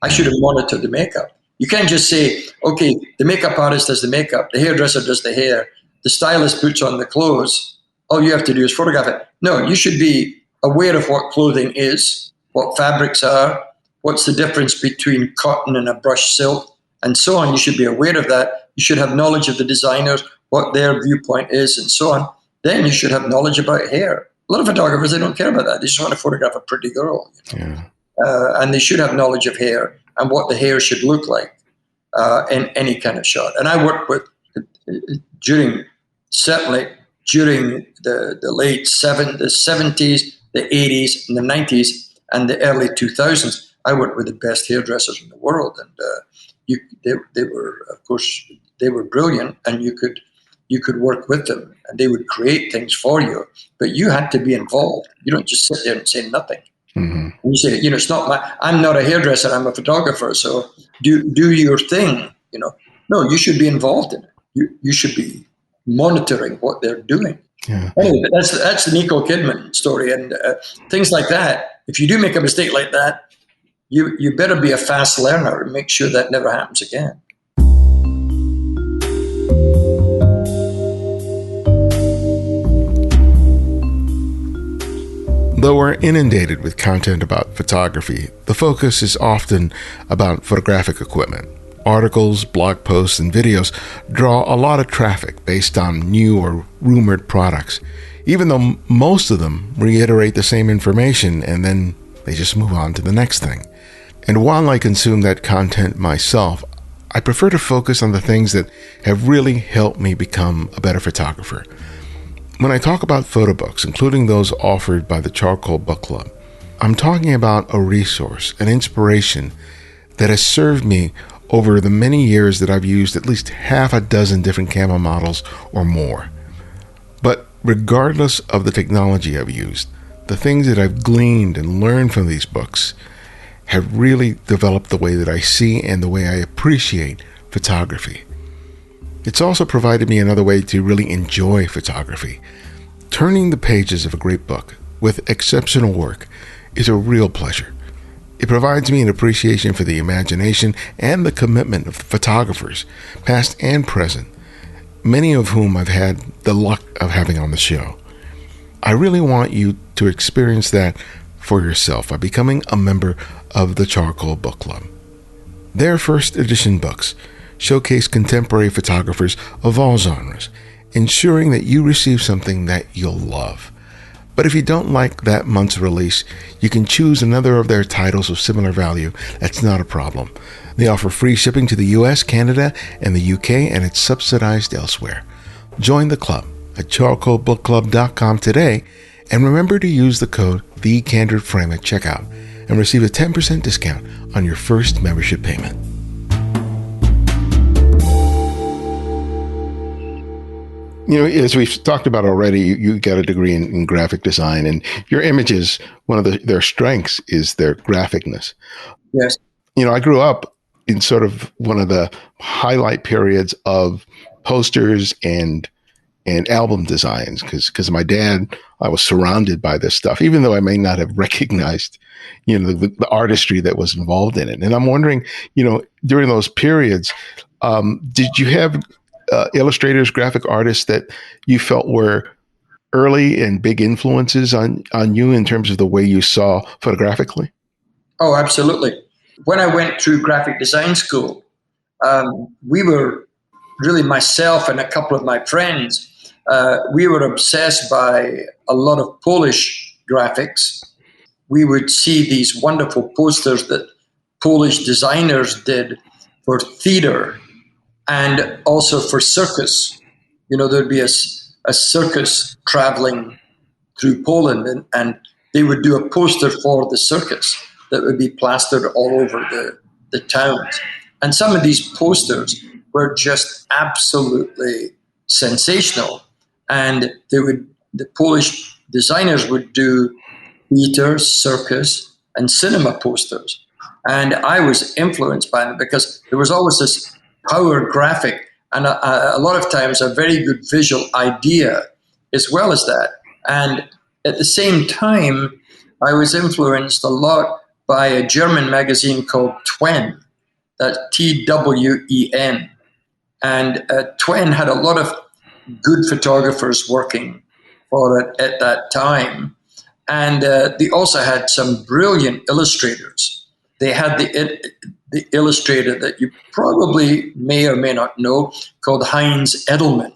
I should have monitored the makeup. You can't just say, okay, the makeup artist does the makeup, the hairdresser does the hair, the stylist puts on the clothes. All you have to do is photograph it. No, you should be aware of what clothing is, what fabrics are, what's the difference between cotton and a brushed silk, and so on. You should be aware of that. You should have knowledge of the designers, what their viewpoint is, and so on. Then you should have knowledge about hair. A lot of photographers, they don't care about that. They just want to photograph a pretty girl. Yeah. And they should have knowledge of hair and what the hair should look like in any kind of shot. And I worked with, certainly during the late the 70s, the 80s, and the 90s, and the early 2000s, I worked with the best hairdressers in the world. And they were, of course, they were brilliant, and you could work with them, and they would create things for you. But you had to be involved. You don't just sit there and say nothing. Mm-hmm. And you say, it's not I'm not a hairdresser, I'm a photographer, so do your thing. No, you should be involved in it. You should be monitoring what they're doing. Yeah. Anyway, that's the Nicole Kidman story, and things like that. If you do make a mistake like that, you better be a fast learner and make sure that never happens again. Though we're inundated with content about photography, the focus is often about photographic equipment. Articles, blog posts, and videos draw a lot of traffic based on new or rumored products, even though most of them reiterate the same information and then they just move on to the next thing. And while I consume that content myself, I prefer to focus on the things that have really helped me become a better photographer. When I talk about photo books, including those offered by the Charcoal Book Club, I'm talking about a resource, an inspiration that has served me over the many years that I've used at least half a dozen different camera models or more. But regardless of the technology I've used, the things that I've gleaned and learned from these books have really developed the way that I see and the way I appreciate photography. It's also provided me another way to really enjoy photography. Turning the pages of a great book with exceptional work is a real pleasure. It provides me an appreciation for the imagination and the commitment of the photographers, past and present, many of whom I've had the luck of having on the show. I really want you to experience that for yourself by becoming a member of the Charcoal Book Club. Their first edition books showcase contemporary photographers of all genres, ensuring that you receive something that you'll love. But if you don't like that month's release, you can choose another of their titles of similar value. That's not a problem. They offer free shipping to the US, Canada, and the UK, and it's subsidized elsewhere. Join the club at charcoalbookclub.com today, and remember to use the code TheCandidFrame at checkout and receive a 10% discount on your first membership payment. As we've talked about already, you got a degree in graphic design, and your images, one of their strengths is their graphicness. Yes. I grew up in sort of one of the highlight periods of posters and album designs because my dad, I was surrounded by this stuff, even though I may not have recognized, the artistry that was involved in it. And I'm wondering, during those periods, did you have illustrators, graphic artists that you felt were early and big influences on you in terms of the way you saw photographically? Oh, absolutely. When I went through graphic design school, we were really, myself and a couple of my friends, we were obsessed by a lot of Polish graphics. We would see these wonderful posters that Polish designers did for theater and also for circus. There'd be a circus traveling through Poland, and they would do a poster for the circus that would be plastered all over the towns. And some of these posters were just absolutely sensational. And the Polish designers would do theater, circus, and cinema posters. And I was influenced by them because there was always this power graphic and a lot of times a very good visual idea as well as that. And at the same time, I was influenced a lot by a German magazine called Twen, that's Twen. And Twen had a lot of good photographers working for it at that time. And they also had some brilliant illustrators. They had the illustrator that you probably may or may not know called Heinz Edelman.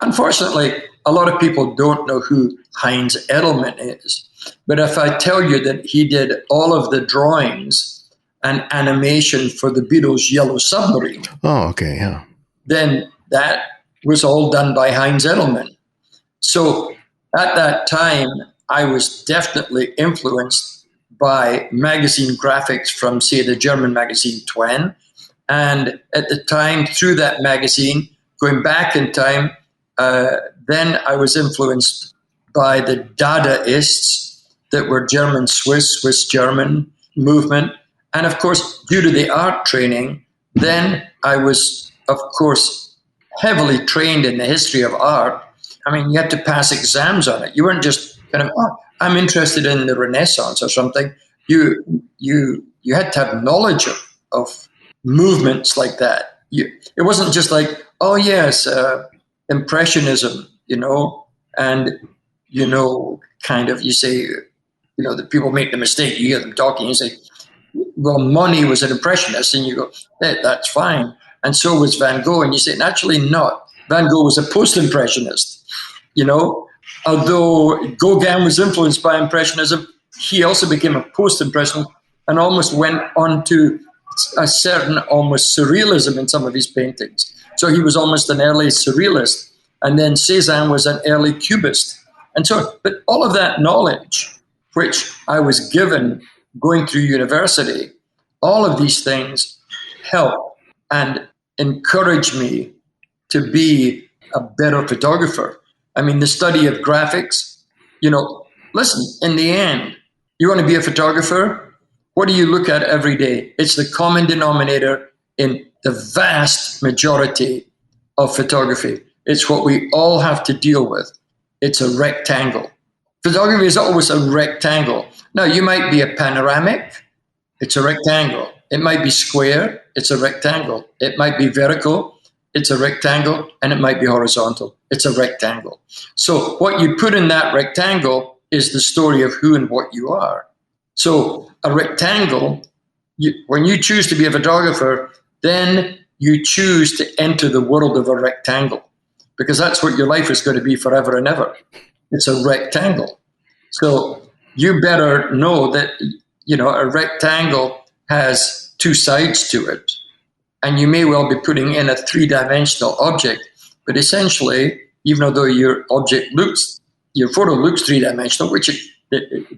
Unfortunately, a lot of people don't know who Heinz Edelman is. But if I tell you that he did all of the drawings and animation for the Beatles' Yellow Submarine, then that was all done by Heinz Edelman. So at that time, I was definitely influenced by magazine graphics from, say, the German magazine Twen. And at the time, through that magazine, going back in time, then I was influenced by the Dadaists that were German-Swiss, Swiss-German movement. And of course, due to the art training, then I was, of course, heavily trained in the history of art. I mean, you had to pass exams on it. You weren't just kind of, I'm interested in the Renaissance or something. You had to have knowledge of movements like that. It wasn't just like, oh yes, Impressionism, and kind of you say, the people make the mistake. You hear them talking, you say, well, Monet was an Impressionist, and you go, that's fine. And so was Van Gogh, and you say, actually not. Van Gogh was a post-Impressionist, Although Gauguin was influenced by Impressionism, he also became a post-Impressionist and almost went on to a certain almost surrealism in some of his paintings. So he was almost an early surrealist. And then Cézanne was an early cubist. And so, but all of that knowledge, which I was given going through university, all of these things help and encourage me to be a better photographer. I mean, the study of graphics, listen, in the end, you want to be a photographer? What do you look at every day? It's the common denominator in the vast majority of photography. It's what we all have to deal with. It's a rectangle. Photography is always a rectangle. Now, you might be a panoramic. It's a rectangle. It might be square. It's a rectangle. It might be vertical. It's a rectangle, and it might be horizontal. It's a rectangle. So what you put in that rectangle is the story of who and what you are. So a rectangle, when you choose to be a photographer, then you choose to enter the world of a rectangle, because that's what your life is going to be forever and ever. It's a rectangle. So you better know that, a rectangle has two sides to it. And you may well be putting in a three-dimensional object, but essentially, even though your photo looks three-dimensional, which it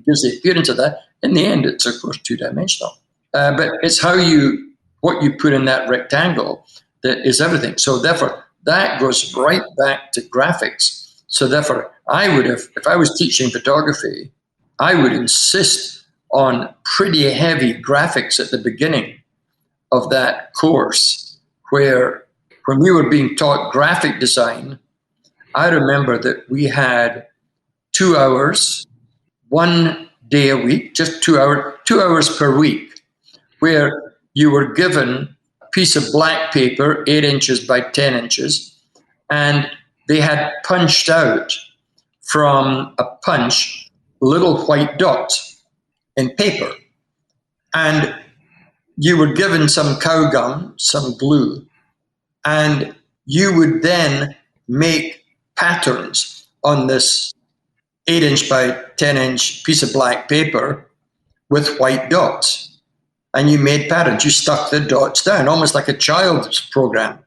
gives the appearance of that, in the end, it's of course two-dimensional. But it's what you put in that rectangle that is everything. So therefore, that goes right back to graphics. So therefore, if I was teaching photography, I would insist on pretty heavy graphics at the beginning of that course, where when we were being taught graphic design, I remember that we had 2 hours, 1 day a week, just 2 hours per week, where you were given a piece of black paper, 8 inches by 10 inches, and they had punched out from a punch little white dots in paper. And you were given some cow gum, some glue, and you would then make patterns on this 8-inch by 10-inch piece of black paper with white dots. And you made patterns. You stuck the dots down, almost like a child's program.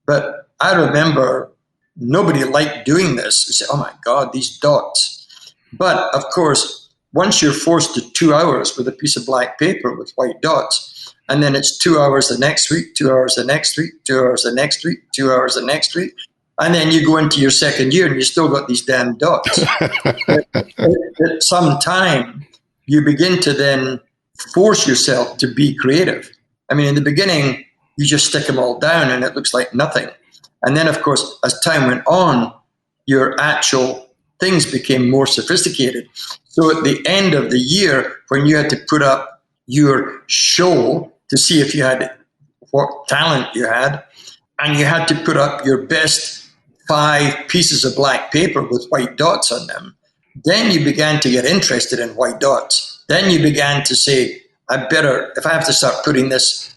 But I remember nobody liked doing this. You say, oh my God, these dots. But of course, once you're forced to 2 hours with a piece of black paper with white dots, And then it's 2 hours the next week, 2 hours the next week, 2 hours the next week, 2 hours the next week. And then you go into your second year and you still got these damn dots. At some time, you begin to then force yourself to be creative. I mean, in the beginning, you just stick them all down and it looks like nothing. And then, of course, as time went on, your actual things became more sophisticated. So at the end of the year, when you had to put up your show to see if you had what talent you had, and you had to put up your best 5 pieces of black paper with white dots on them, then you began to get interested in white dots. Then you began to say, if I have to start putting this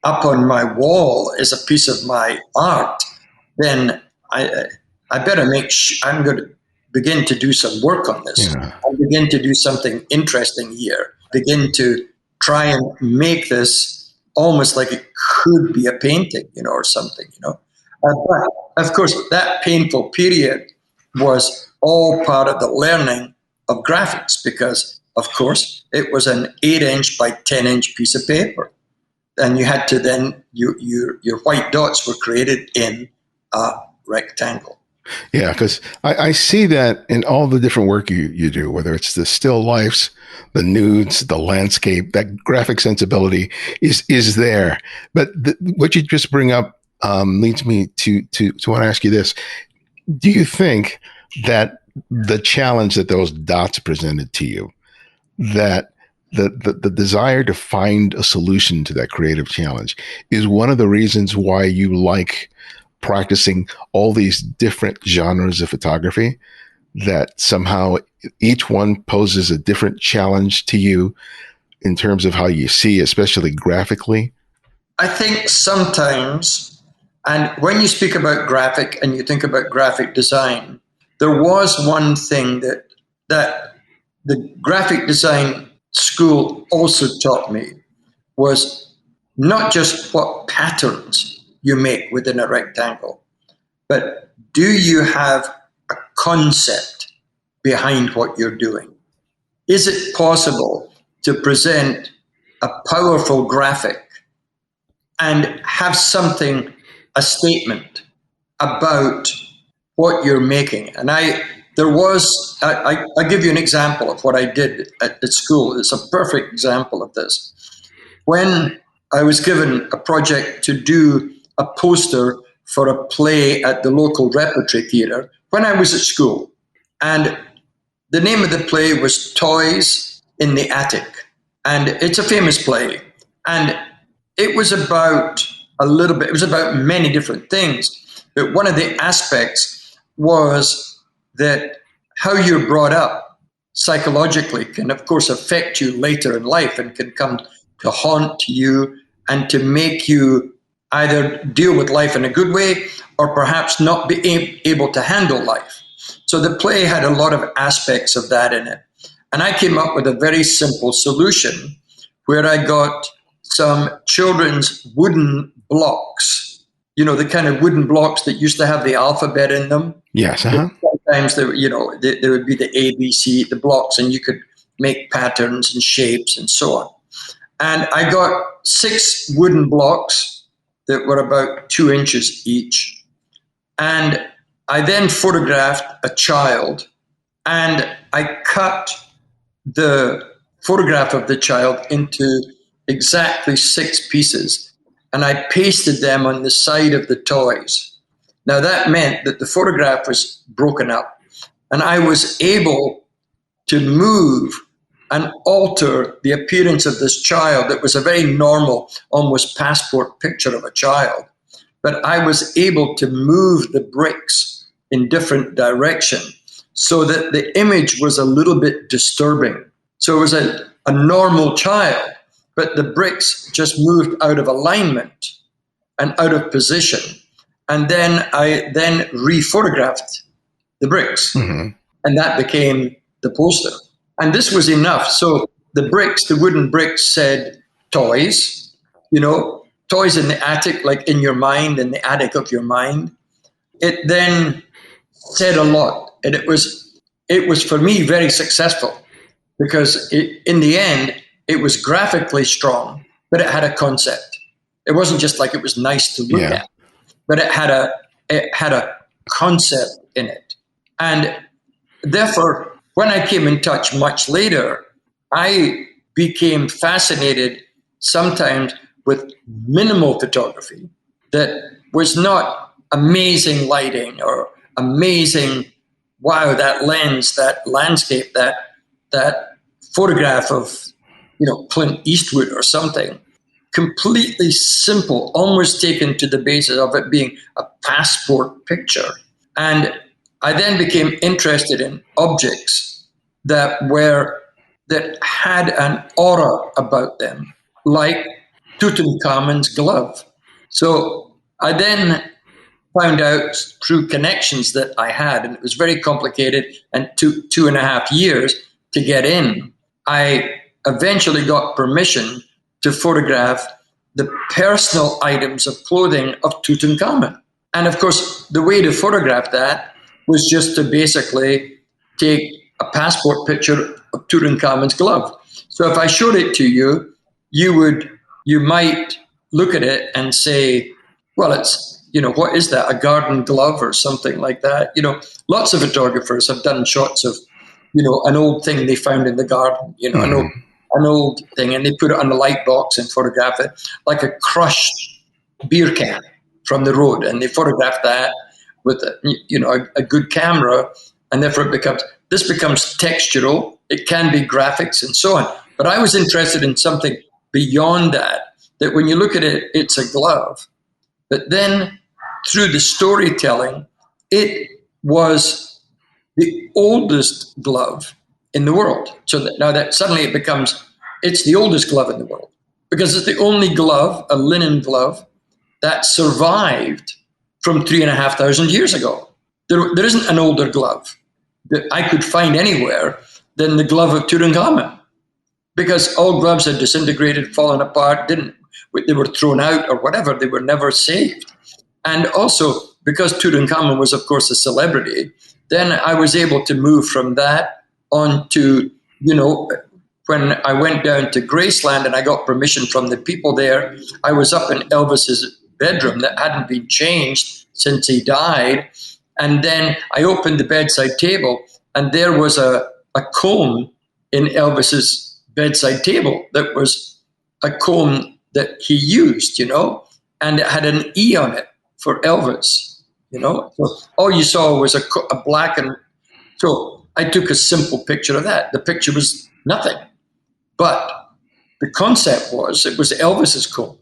up on my wall as a piece of my art, then I better I'm going to begin to do some work on this. Yeah. I'll begin to do something interesting here. Begin to try and make this almost like it could be a painting, or something, But of course, that painful period was all part of the learning of graphics because, of course, it was an 8-inch by 10-inch piece of paper. And you had to then, your white dots were created in a rectangle. Yeah, because I see that in all the different work you do, whether it's the still lifes, the nudes, the landscape, that graphic sensibility is there. But what you just bring up leads me to want to ask you this. Do you think that the challenge that those dots presented to you, that the desire to find a solution to that creative challenge is one of the reasons why you like practicing all these different genres of photography, that somehow each one poses a different challenge to you in terms of how you see, especially graphically? I think sometimes, and when you speak about graphic and you think about graphic design, there was one thing that the graphic design school also taught me, was not just what patterns you make within a rectangle, but do you have a concept behind what you're doing? Is it possible to present a powerful graphic and have something, a statement about what you're making? And I'll give you an example of what I did at school. It's a perfect example of this. When I was given a project to do a poster for a play at the local repertory theatre when I was at school. And the name of the play was Toys in the Attic. And it's a famous play. And it was about it was about many different things. But one of the aspects was that how you're brought up psychologically can, of course, affect you later in life and can come to haunt you and to make you either deal with life in a good way or perhaps not be able to handle life. So the play had a lot of aspects of that in it. And I came up with a very simple solution where I got some children's wooden blocks, the kind of wooden blocks that used to have the alphabet in them. Yes. Uh-huh. Sometimes there would be the A, B, C, the blocks, and you could make patterns and shapes and so on. And I got 6 wooden blocks that were about 2 inches each. And I then photographed a child, and I cut the photograph of the child into exactly 6 pieces, and I pasted them on the side of the toys. Now that meant that the photograph was broken up, and I was able to move and alter the appearance of this child. That was a very normal, almost passport picture of a child. But I was able to move the bricks in different directions so that the image was a little bit disturbing. So it was a normal child, but the bricks just moved out of alignment and out of position. And then I re-photographed the bricks. Mm-hmm. And that became the poster. And this was enough. So the wooden bricks said toys, toys in the attic, like in your mind, in the attic of your mind. It then said a lot. And it was for me very successful because in the end, it was graphically strong but it had a concept. It wasn't just like it was nice to look Yeah. at, but it had a concept in it. And therefore, when I came in touch much later, I became fascinated sometimes with minimal photography that was not amazing lighting or amazing, wow, that lens, that landscape, that photograph of, Clint Eastwood or something. Completely simple, almost taken to the basis of it being a passport picture. And I then became interested in objects that had an aura about them, like Tutankhamun's glove. So I then found out through connections that I had, and it was very complicated and took 2.5 years to get in. I eventually got permission to photograph the personal items of clothing of Tutankhamun. And of course, the way to photograph that was just to basically take a passport picture of Tutankhamun's glove. So if I showed it to you, you might look at it and say, well, it's, what is that? A garden glove or something like that? Lots of photographers have done shots of, an old thing they found in the garden, an old thing, and they put it on the light box and photograph it like a crushed beer can from the road, and they photograph that with a good camera, and therefore this becomes textural. It can be graphics and so on. But I was interested in something beyond that when you look at it, it's a glove. But then through the storytelling, it was the oldest glove in the world. So now that suddenly it's the oldest glove in the world, because it's the only glove, a linen glove, that survived from 3,500 years ago. There isn't an older glove that I could find anywhere than the glove of Tutankhamun, because all gloves had disintegrated, fallen apart, they were thrown out or whatever, they were never saved. And also, because Tutankhamun was, of course, a celebrity, then I was able to move from that on to, when I went down to Graceland and I got permission from the people there, I was up in Elvis's bedroom that hadn't been changed since he died. And then I opened the bedside table, and there was a comb in Elvis's bedside table that was a comb that he used, and it had an E on it for Elvis, So all you saw was a black and... So I took a simple picture of that. The picture was nothing. But the concept was, it was Elvis's comb,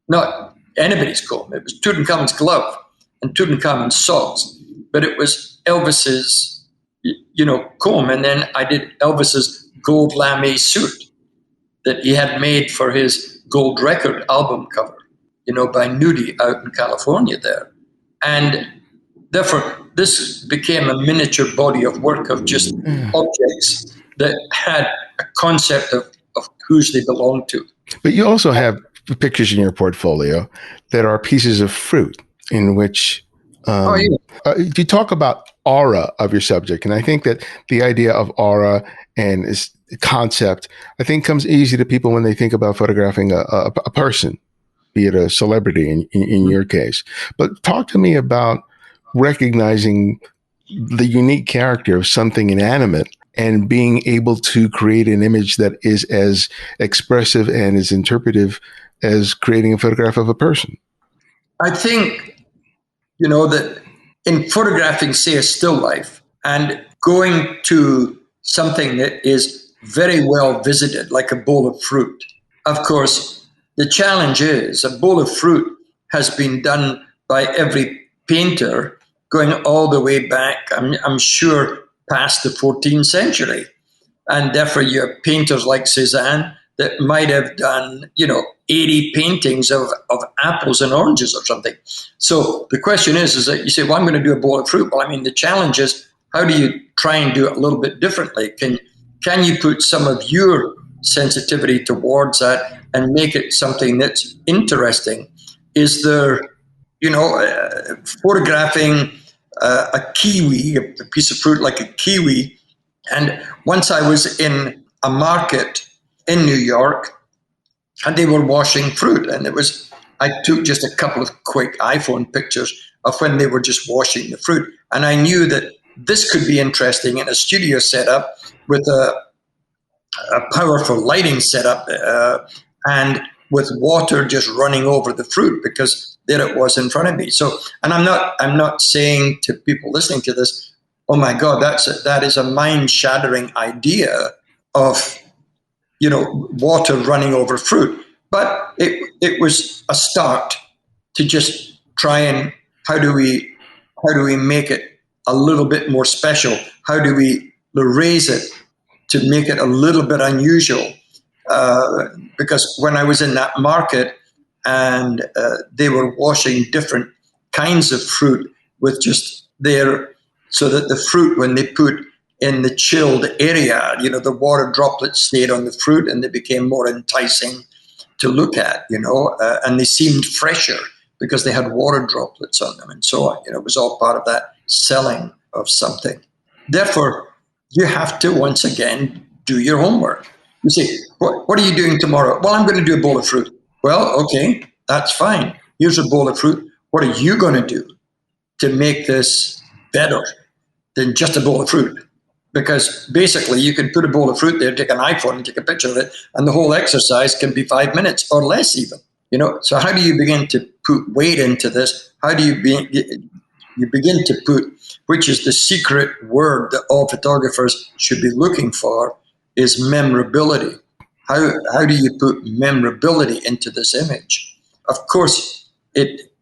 not anybody's comb. It was Tutankhamun's glove and Tutankhamun's socks. But it was Elvis's, comb. And then I did Elvis's gold lame suit that he had made for his gold record album cover, by Nude out in California there. And therefore, this became a miniature body of work of just objects that had a concept of whose they belonged to. But you also have pictures in your portfolio that are pieces of fruit in which you talk about aura of your subject. And I think that the idea of aura and is concept, I think, comes easy to people when they think about photographing a person, be it a celebrity in your case. But talk to me about recognizing the unique character of something inanimate and being able to create an image that is as expressive and as interpretive as creating a photograph of a person. I think, that in photographing, say, a still life and going to something that is very well visited, like a bowl of fruit, of course, the challenge is a bowl of fruit has been done by every painter going all the way back, I'm sure, past the 14th century. And therefore, you have painters like Cézanne that might have done, 80 paintings of apples and oranges or something. So the question is that you say, well, I'm going to do a bowl of fruit. Well, the challenge is, how do you try and do it a little bit differently? Can you put some of your sensitivity towards that and make it something that's interesting? Is there, photographing a kiwi, a piece of fruit like a kiwi. And once I was in a market in New York, and they were washing fruit. And I took just a couple of quick iPhone pictures of when they were just washing the fruit. And I knew that this could be interesting in a studio setup with a powerful lighting setup and with water just running over the fruit, because there it was in front of me. So, and I'm not saying to people listening to this, oh my God, that is a mind-shattering idea of, water running over fruit. But it was a start to just try and how do we make it a little bit more special? How do we raise it to make it a little bit unusual? Because when I was in that market and they were washing different kinds of fruit with just so that the fruit, when they put in the chilled area, the water droplets stayed on the fruit and they became more enticing to look at, and they seemed fresher because they had water droplets on them and so on. It was all part of that selling of something. Therefore, you have to, once again, do your homework. You say, what are you doing tomorrow? Well, I'm going to do a bowl of fruit. Well, okay, that's fine. Here's a bowl of fruit. What are you going to do to make this better than just a bowl of fruit? Because basically you can put a bowl of fruit there, take an iPhone and take a picture of it, and the whole exercise can be 5 minutes or less even. So how do you begin to put weight into this? How do you begin to put, which is the secret word that all photographers should be looking for, is memorability. How do you put memorability into this image? Of course,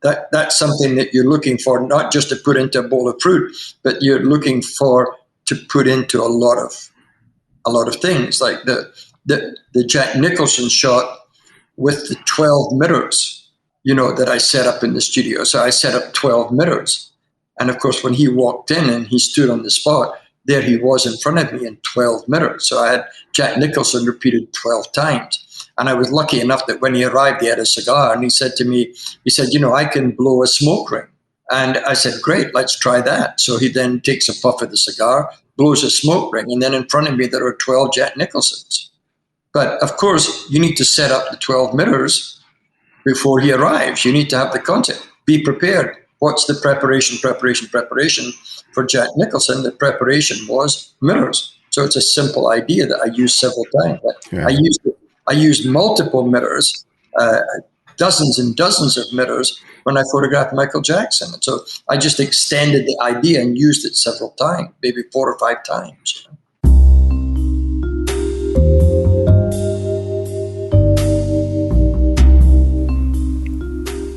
that's something that you're looking for, not just to put into a bowl of fruit, but you're looking for to put into a lot of things, like the Jack Nicholson shot with the 12 mirrors, that I set up in the studio. So I set up 12 mirrors. And of course, when he walked in and he stood on the spot, there he was in front of me in 12 mirrors. So I had Jack Nicholson repeated 12 times. And I was lucky enough that when he arrived, he had a cigar. And he said to me, I can blow a smoke ring. And I said, great, let's try that. So he then takes a puff of the cigar, blows a smoke ring, and then in front of me there are 12 Jack Nicholsons. But of course, you need to set up the 12 mirrors before he arrives. You need to have the content. Be prepared. What's the preparation for Jack Nicholson? The preparation was mirrors. So it's a simple idea that I used several times. Yeah. I used multiple mirrors, dozens and dozens of mirrors when I photographed Michael Jackson. And so I just extended the idea and used it several times, maybe 4 or 5 times.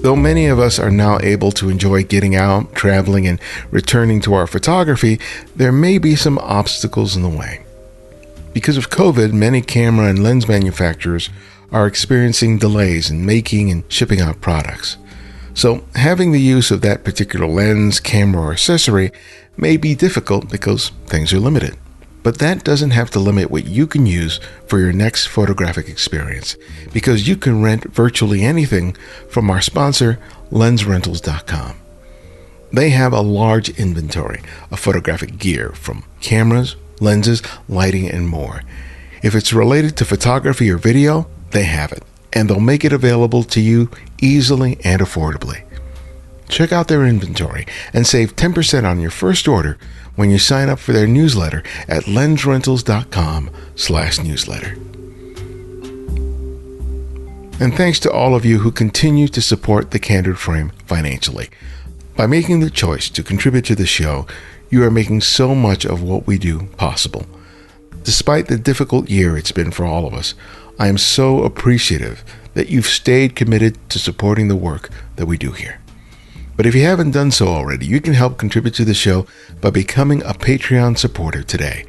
Though many of us are now able to enjoy getting out, traveling, and returning to our photography, there may be some obstacles in the way. Because of COVID, many camera and lens manufacturers are experiencing delays in making and shipping out products. So having the use of that particular lens, camera, or accessory may be difficult because things are limited. But that doesn't have to limit what you can use for your next photographic experience, because you can rent virtually anything from our sponsor, LensRentals.com. They have a large inventory of photographic gear from cameras, lenses, lighting, and more. If it's related to photography or video, they have it, and they'll make it available to you easily and affordably. Check out their inventory and save 10% on your first order when you sign up for their newsletter at lensrentals.com/newsletter. And thanks to all of you who continue to support The Candid Frame financially. By making the choice to contribute to the show, you are making so much of what we do possible. Despite the difficult year it's been for all of us, I am so appreciative that you've stayed committed to supporting the work that we do here. But if you haven't done so already, you can help contribute to the show by becoming a Patreon supporter today.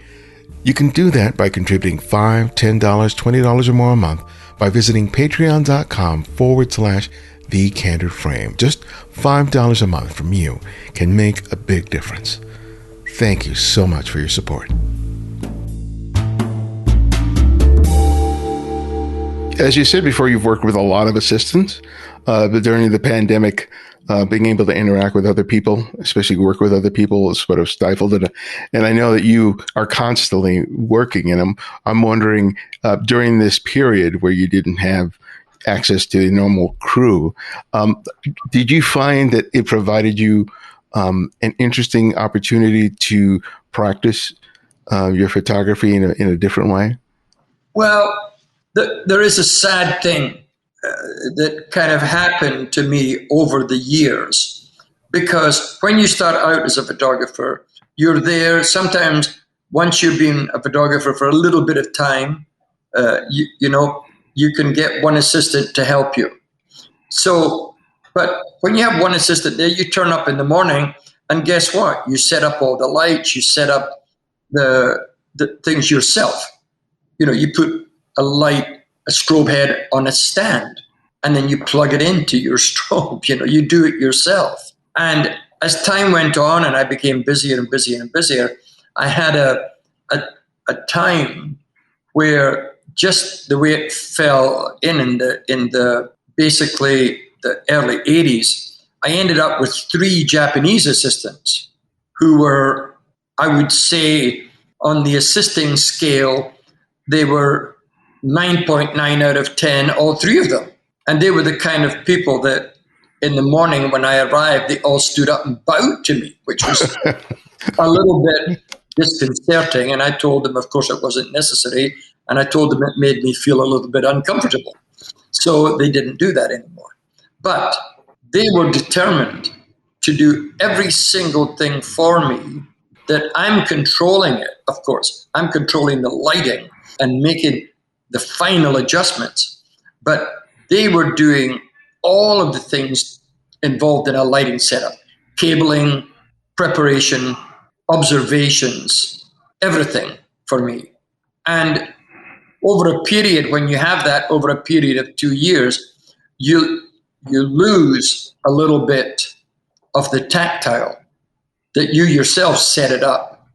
You can do that by contributing $5, $10, $20 or more a month by visiting patreon.com/The Candid Frame. Just $5 a month from you can make a big difference. Thank you so much for your support. As you said before, you've worked with a lot of assistants, but during the pandemic, being able to interact with other people, especially work with other people, is sort of stifled it. And I know that you are constantly working, and I'm wondering during this period where you didn't have access to the normal crew. Did you find that it provided you an interesting opportunity to practice your photography in a different way? Well, there is a sad thing that kind of happened to me over the years, because when you start out as a photographer, you're there. Sometimes once you've been a photographer for a little bit of time, you can get one assistant to help you. So, but when you have one assistant there, you turn up in the morning and guess what? You set up all the lights, you set up the things yourself. You put a strobe head on a stand, and then you plug it into your strobe. You do it yourself. And as time went on and I became busier and busier and busier, I had a time where just the way it fell in the basically the early 80s, I ended up with 3 Japanese assistants who were, I would say, on the assisting scale, they were 9.9 out of 10, all 3 of them. And they were the kind of people that in the morning when I arrived, they all stood up and bowed to me, which was a little bit disconcerting. And I told them, of course, it wasn't necessary. And I told them it made me feel a little bit uncomfortable. So they didn't do that anymore. But they were determined to do every single thing for me, that I'm controlling it, of course. I'm controlling the lighting and making the final adjustments. But they were doing all of the things involved in a lighting setup: cabling, preparation, observations, everything for me. And over a period, when you have that over a period of 2 years, you lose a little bit of the tactile that you yourself set it up.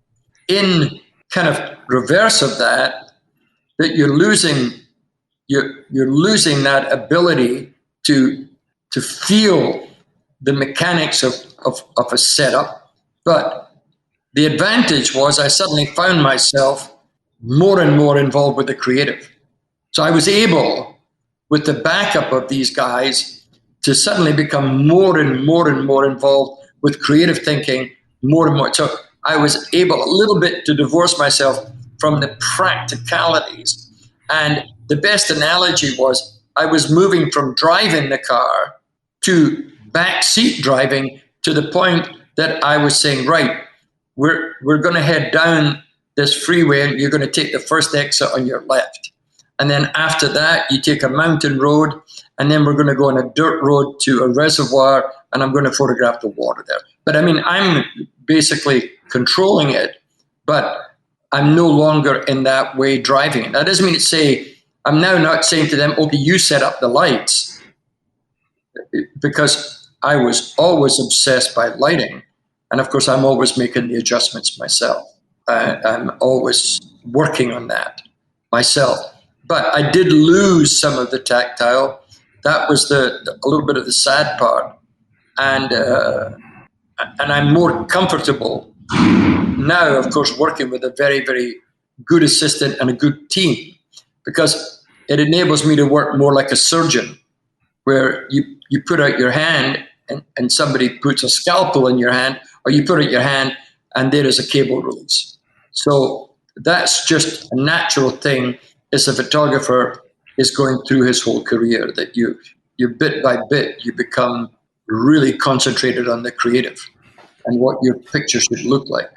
In kind of reverse of that you're losing that ability to feel the mechanics of a setup. But the advantage was I suddenly found myself more and more involved with the creative. So I was able, with the backup of these guys, to suddenly become more and more and more involved with creative thinking, more and more. So I was able a little bit to divorce myself from the practicalities. And the best analogy was I was moving from driving the car to backseat driving, to the point that I was saying, right, we're going to head down this freeway and you're going to take the first exit on your left. And then after that, you take a mountain road, and then we're going to go on a dirt road to a reservoir, and I'm going to photograph the water there. But I mean, I'm basically controlling it, but I'm no longer in that way driving it. That doesn't mean to say, I'm now not saying to them, okay, you set up the lights, because I was always obsessed by lighting. And of course, I'm always making the adjustments myself. I'm always working on that myself. But I did lose some of the tactile. That was a little bit of the sad part. And I'm more comfortable now, of course, working with a very, very good assistant and a good team, because it enables me to work more like a surgeon, where you put out your hand and somebody puts a scalpel in your hand, or you put out your hand and there is a cable release. So that's just a natural thing as a photographer is going through his whole career, that you bit by bit, you become really concentrated on the creative and what your picture should look like.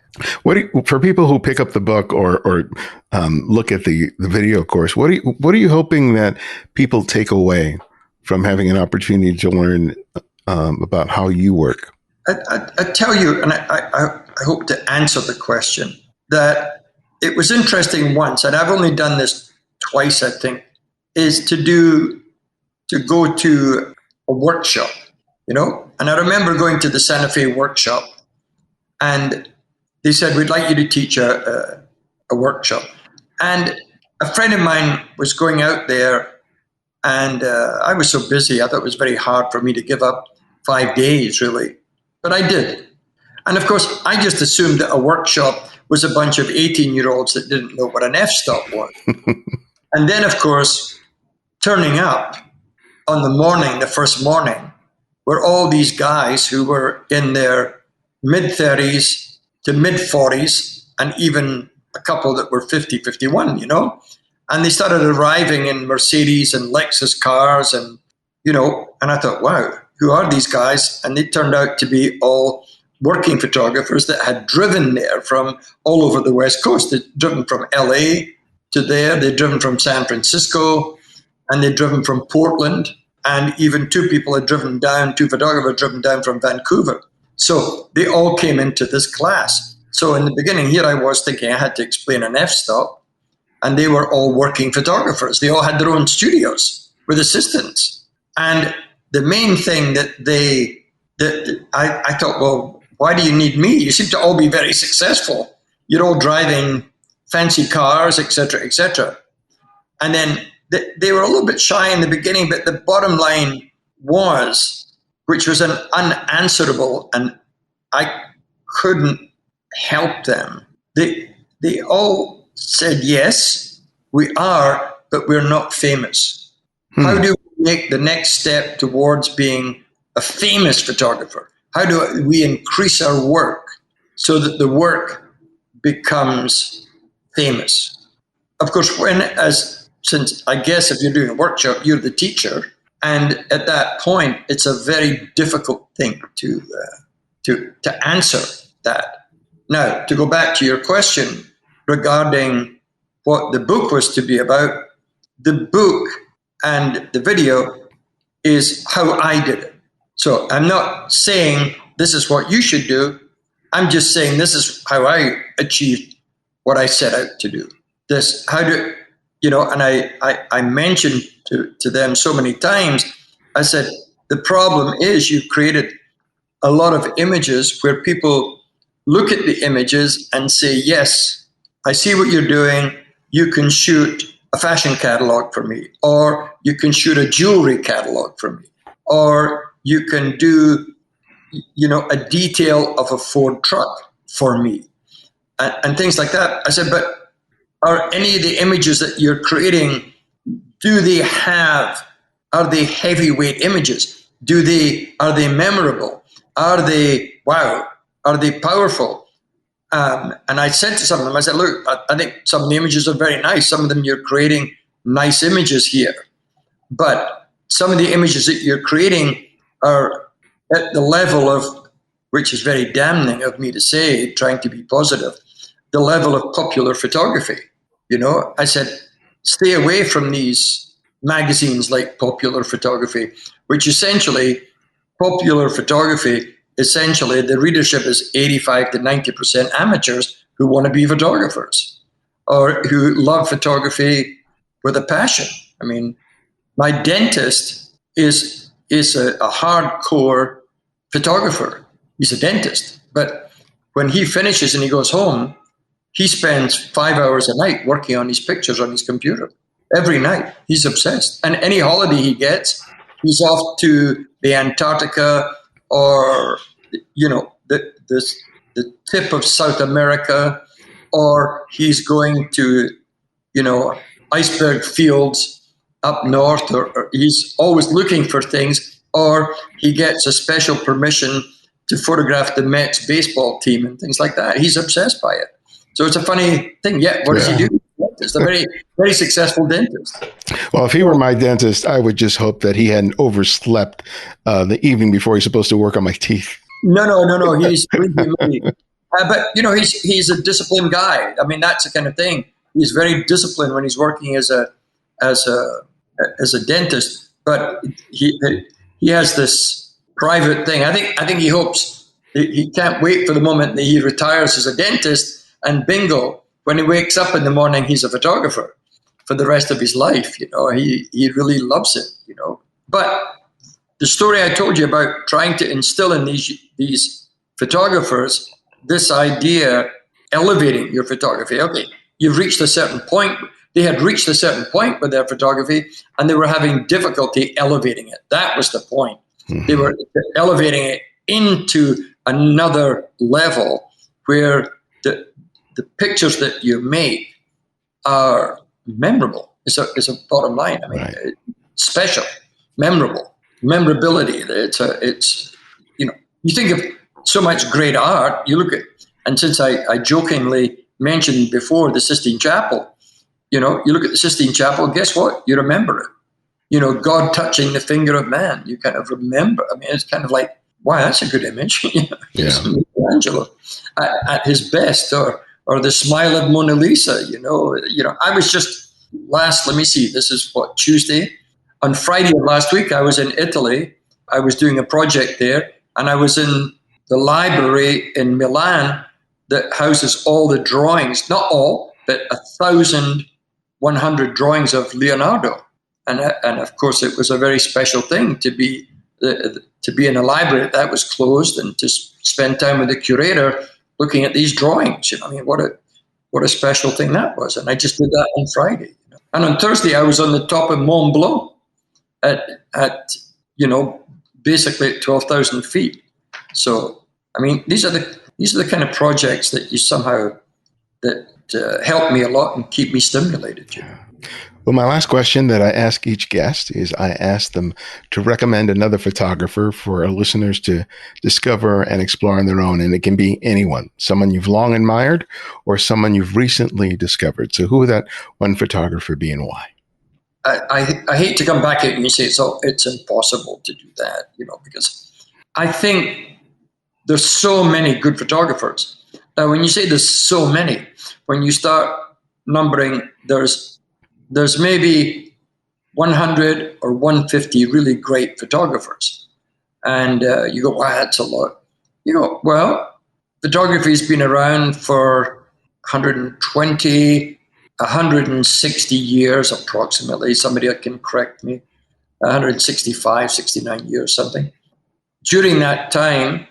For people who pick up the book or look at the video course, what are you hoping that people take away from having an opportunity to learn about how you work? I tell you, and I hope to answer the question, that it was interesting once, and I've only done this twice, I think, is to go to a workshop, And I remember going to the Santa Fe workshop, and they said, we'd like you to teach a workshop. And a friend of mine was going out there, and I was so busy, I thought it was very hard for me to give up 5 days, really. But I did. And of course, I just assumed that a workshop was a bunch of 18-year-olds that didn't know what an f-stop was. And then, of course, turning up on the first morning, were all these guys who were in their mid-30s to mid-40s, and even a couple that were 50, 51, And they started arriving in Mercedes and Lexus cars, and I thought, wow, who are these guys? And they turned out to be all working photographers that had driven there from all over the West Coast. They'd driven from LA to there, they'd driven from San Francisco, and they'd driven from Portland, and even two photographers had driven down from Vancouver. So they all came into this class. So in the beginning, here I was thinking I had to explain an f-stop, and they were all working photographers. They all had their own studios with assistants. And the main thing that I thought, well, why do you need me? You seem to all be very successful. You're all driving fancy cars, etc., etc. And then they were a little bit shy in the beginning, but the bottom line was, which was an unanswerable, and I couldn't help them. They all said, yes, we are, but we're not famous. How do we make the next step towards being a famous photographer? How do we increase our work so that the work becomes famous? Of course, since I guess if you're doing a workshop, you're the teacher, and at that point, it's a very difficult thing to answer that. Now, to go back to your question regarding what the book was to be about, the book and the video is how I did it. So I'm not saying this is what you should do. I'm just saying this is how I achieved what I set out to do. And I mentioned to them so many times, I said, the problem is you created a lot of images where people look at the images and say, yes, I see what you're doing. You can shoot a fashion catalog for me, or you can shoot a jewelry catalog for me, or you can do, a detail of a Ford truck for me, and things like that. I said, but are any of the images that you're creating, are they heavyweight images? Are they memorable? Are they powerful? And I said to some of them, I said, look, I think some of the images are very nice. Some of them you're creating nice images here. But some of the images that you're creating are at the level of, which is very damning of me to say, trying to be positive, the level of popular photography. I said, stay away from these magazines like Popular Photography, which essentially, popular photography, the readership is 85 to 90% amateurs who want to be photographers or who love photography with a passion. I mean, my dentist is a hardcore photographer. He's a dentist. But when he finishes and he goes home, he spends 5 hours a night working on his pictures on his computer. Every night. He's obsessed. And any holiday he gets, he's off to the Antarctica or, the tip of South America, or he's going to, iceberg fields up north, or he's always looking for things, or he gets a special permission to photograph the Mets baseball team and things like that. He's obsessed by it. So it's a funny thing. What does he do? He's a very, very successful dentist. Well, if he were my dentist, I would just hope that he hadn't overslept the evening before he's supposed to work on my teeth. No. He's but he's a disciplined guy. I mean, that's the kind of thing. He's very disciplined when he's working as a dentist. But he has this private thing. I think he hopes he can't wait for the moment that he retires as a dentist, and bingo, when he wakes up in the morning, he's a photographer for the rest of his life. He really loves it. But the story I told you about trying to instill in these photographers this idea, elevating your photography. Okay, you've reached a certain point. They had reached a certain point with their photography, and they were having difficulty elevating it. That was the point. Mm-hmm. They were elevating it into another level where the pictures that you make are memorable. It's a bottom line. I mean, right. Special. memorable. Memorability. It's you think of so much great art. You look at, and since I jokingly mentioned before the Sistine Chapel, you look at the Sistine Chapel. Guess what? You remember it. God touching the finger of man. You kind of remember. I mean, it's kind of like, wow, that's a good image. Yeah. Michelangelo at his best, or the smile of Mona Lisa. I was just let me see. This is what, Tuesday. On Friday of last week, I was in Italy. I was doing a project there, and I was in the library in Milan that houses all the drawings, not all, but 1,100 drawings of Leonardo. And of course, it was a very special thing to be in a library that was closed and to spend time with the curator looking at these drawings. I mean, what a special thing that was. And I just did that on Friday. And on Thursday, I was on the top of Mont Blanc at basically at 12,000 feet. So, I mean, these are the kind of projects that you somehow help me a lot and keep me stimulated. Well, my last question that I ask each guest is I ask them to recommend another photographer for our listeners to discover and explore on their own. And it can be anyone, someone you've long admired or someone you've recently discovered. So who would that one photographer be and why? I hate to come back at you and say it's impossible to do that, because I think there's so many good photographers. Now, when you say there's so many, when you start numbering, there's maybe 100 or 150 really great photographers. And you go, wow, that's a lot. Well, photography's been around for 120, 160 years approximately. Somebody can correct me. 165, 69 years, something. During that time,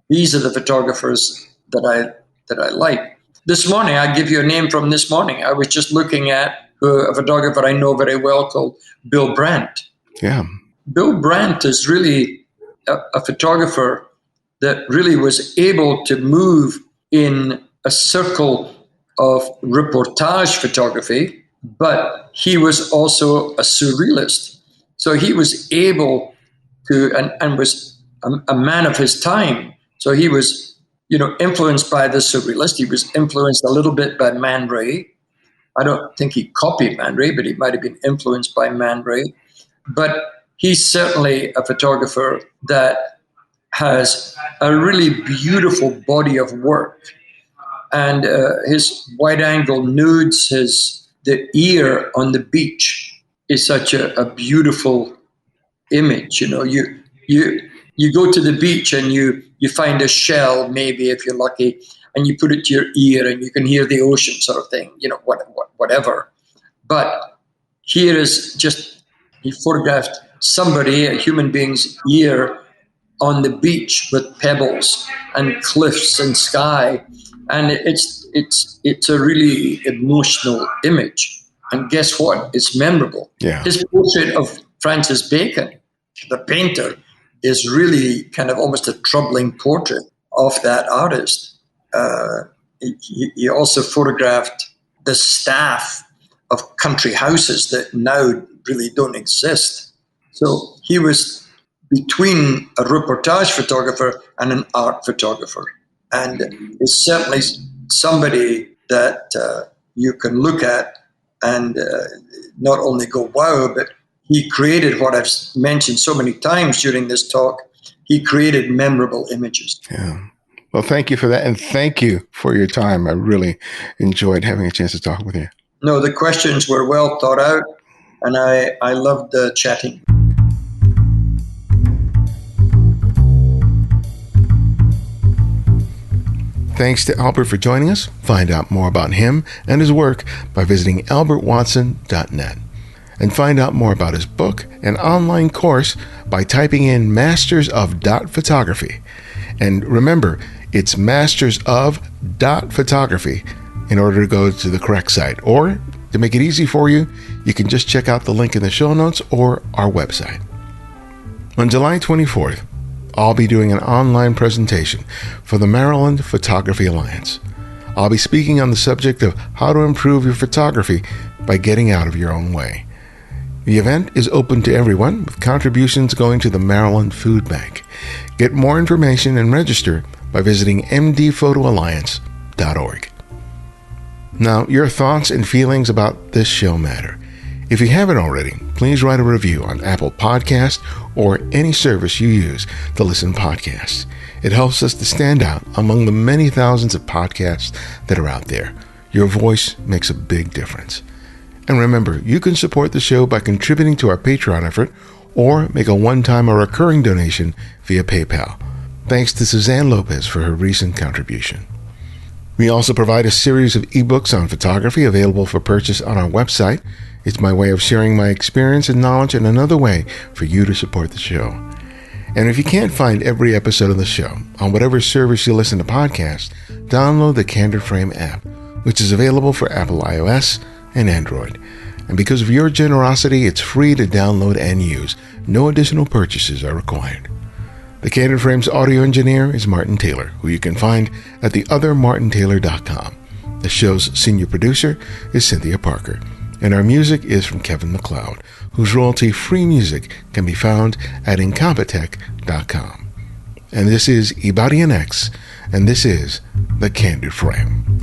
these are the photographers that I like. This morning, I give you a name from this morning. I was just looking at a photographer I know very well called Bill Brandt. Yeah. Bill Brandt is really a photographer that really was able to move in a circle of reportage photography, but he was also a surrealist. So he was able to, and was a man of his time. So he was, influenced by the surrealist. He was influenced a little bit by Man Ray. I don't think he copied Man Ray, but he might have been influenced by Man Ray. But he's certainly a photographer that has a really beautiful body of work. And his wide-angle nudes, the ear on the beach is such a beautiful image. You go to the beach and you find a shell, maybe if you're lucky, and you put it to your ear and you can hear the ocean sort of thing, whatever. But here is just, he photographed somebody, a human being's ear on the beach with pebbles and cliffs and sky. And it's a really emotional image. And guess what? It's memorable. Yeah. His portrait of Francis Bacon, the painter, is really kind of almost a troubling portrait of that artist. He also photographed the staff of country houses that now really don't exist. So he was between a reportage photographer and an art photographer. And is certainly somebody that you can look at and not only go, wow, but he created what I've mentioned so many times during this talk. He created memorable images. Yeah. Well, thank you for that. And thank you for your time. I really enjoyed having a chance to talk with you. No, the questions were well thought out, and I loved chatting. Thanks to Albert for joining us. Find out more about him and his work by visiting albertwatson.net. And find out more about his book and online course by typing in Masters of Photography. And remember, it's Masters of Photography in order to go to the correct site. Or, to make it easy for you, you can just check out the link in the show notes or our website. On July 24th, I'll be doing an online presentation for the Maryland Photography Alliance. I'll be speaking on the subject of how to improve your photography by getting out of your own way. The event is open to everyone, with contributions going to the Maryland Food Bank. Get more information and register by visiting mdphotoalliance.org. Now, your thoughts and feelings about this show matter. If you haven't already, please write a review on Apple Podcasts or any service you use to listen to podcasts. It helps us to stand out among the many thousands of podcasts that are out there. Your voice makes a big difference. And remember, you can support the show by contributing to our Patreon effort or make a one-time or recurring donation via PayPal. Thanks to Suzanne Lopez for her recent contribution. We also provide a series of ebooks on photography available for purchase on our website. It's my way of sharing my experience and knowledge and another way for you to support the show. And if you can't find every episode of the show on whatever service you listen to podcasts, download the Candid Frame app, which is available for Apple iOS and Android. And because of your generosity, it's free to download and use. No additional purchases are required. The Candid Frame's audio engineer is Martin Taylor, who you can find at theothermartintaylor.com. The show's senior producer is Cynthia Parker. And our music is from Kevin MacLeod, whose royalty-free music can be found at incompetech.com. And this is Ibadian X, and this is The Candid Frame.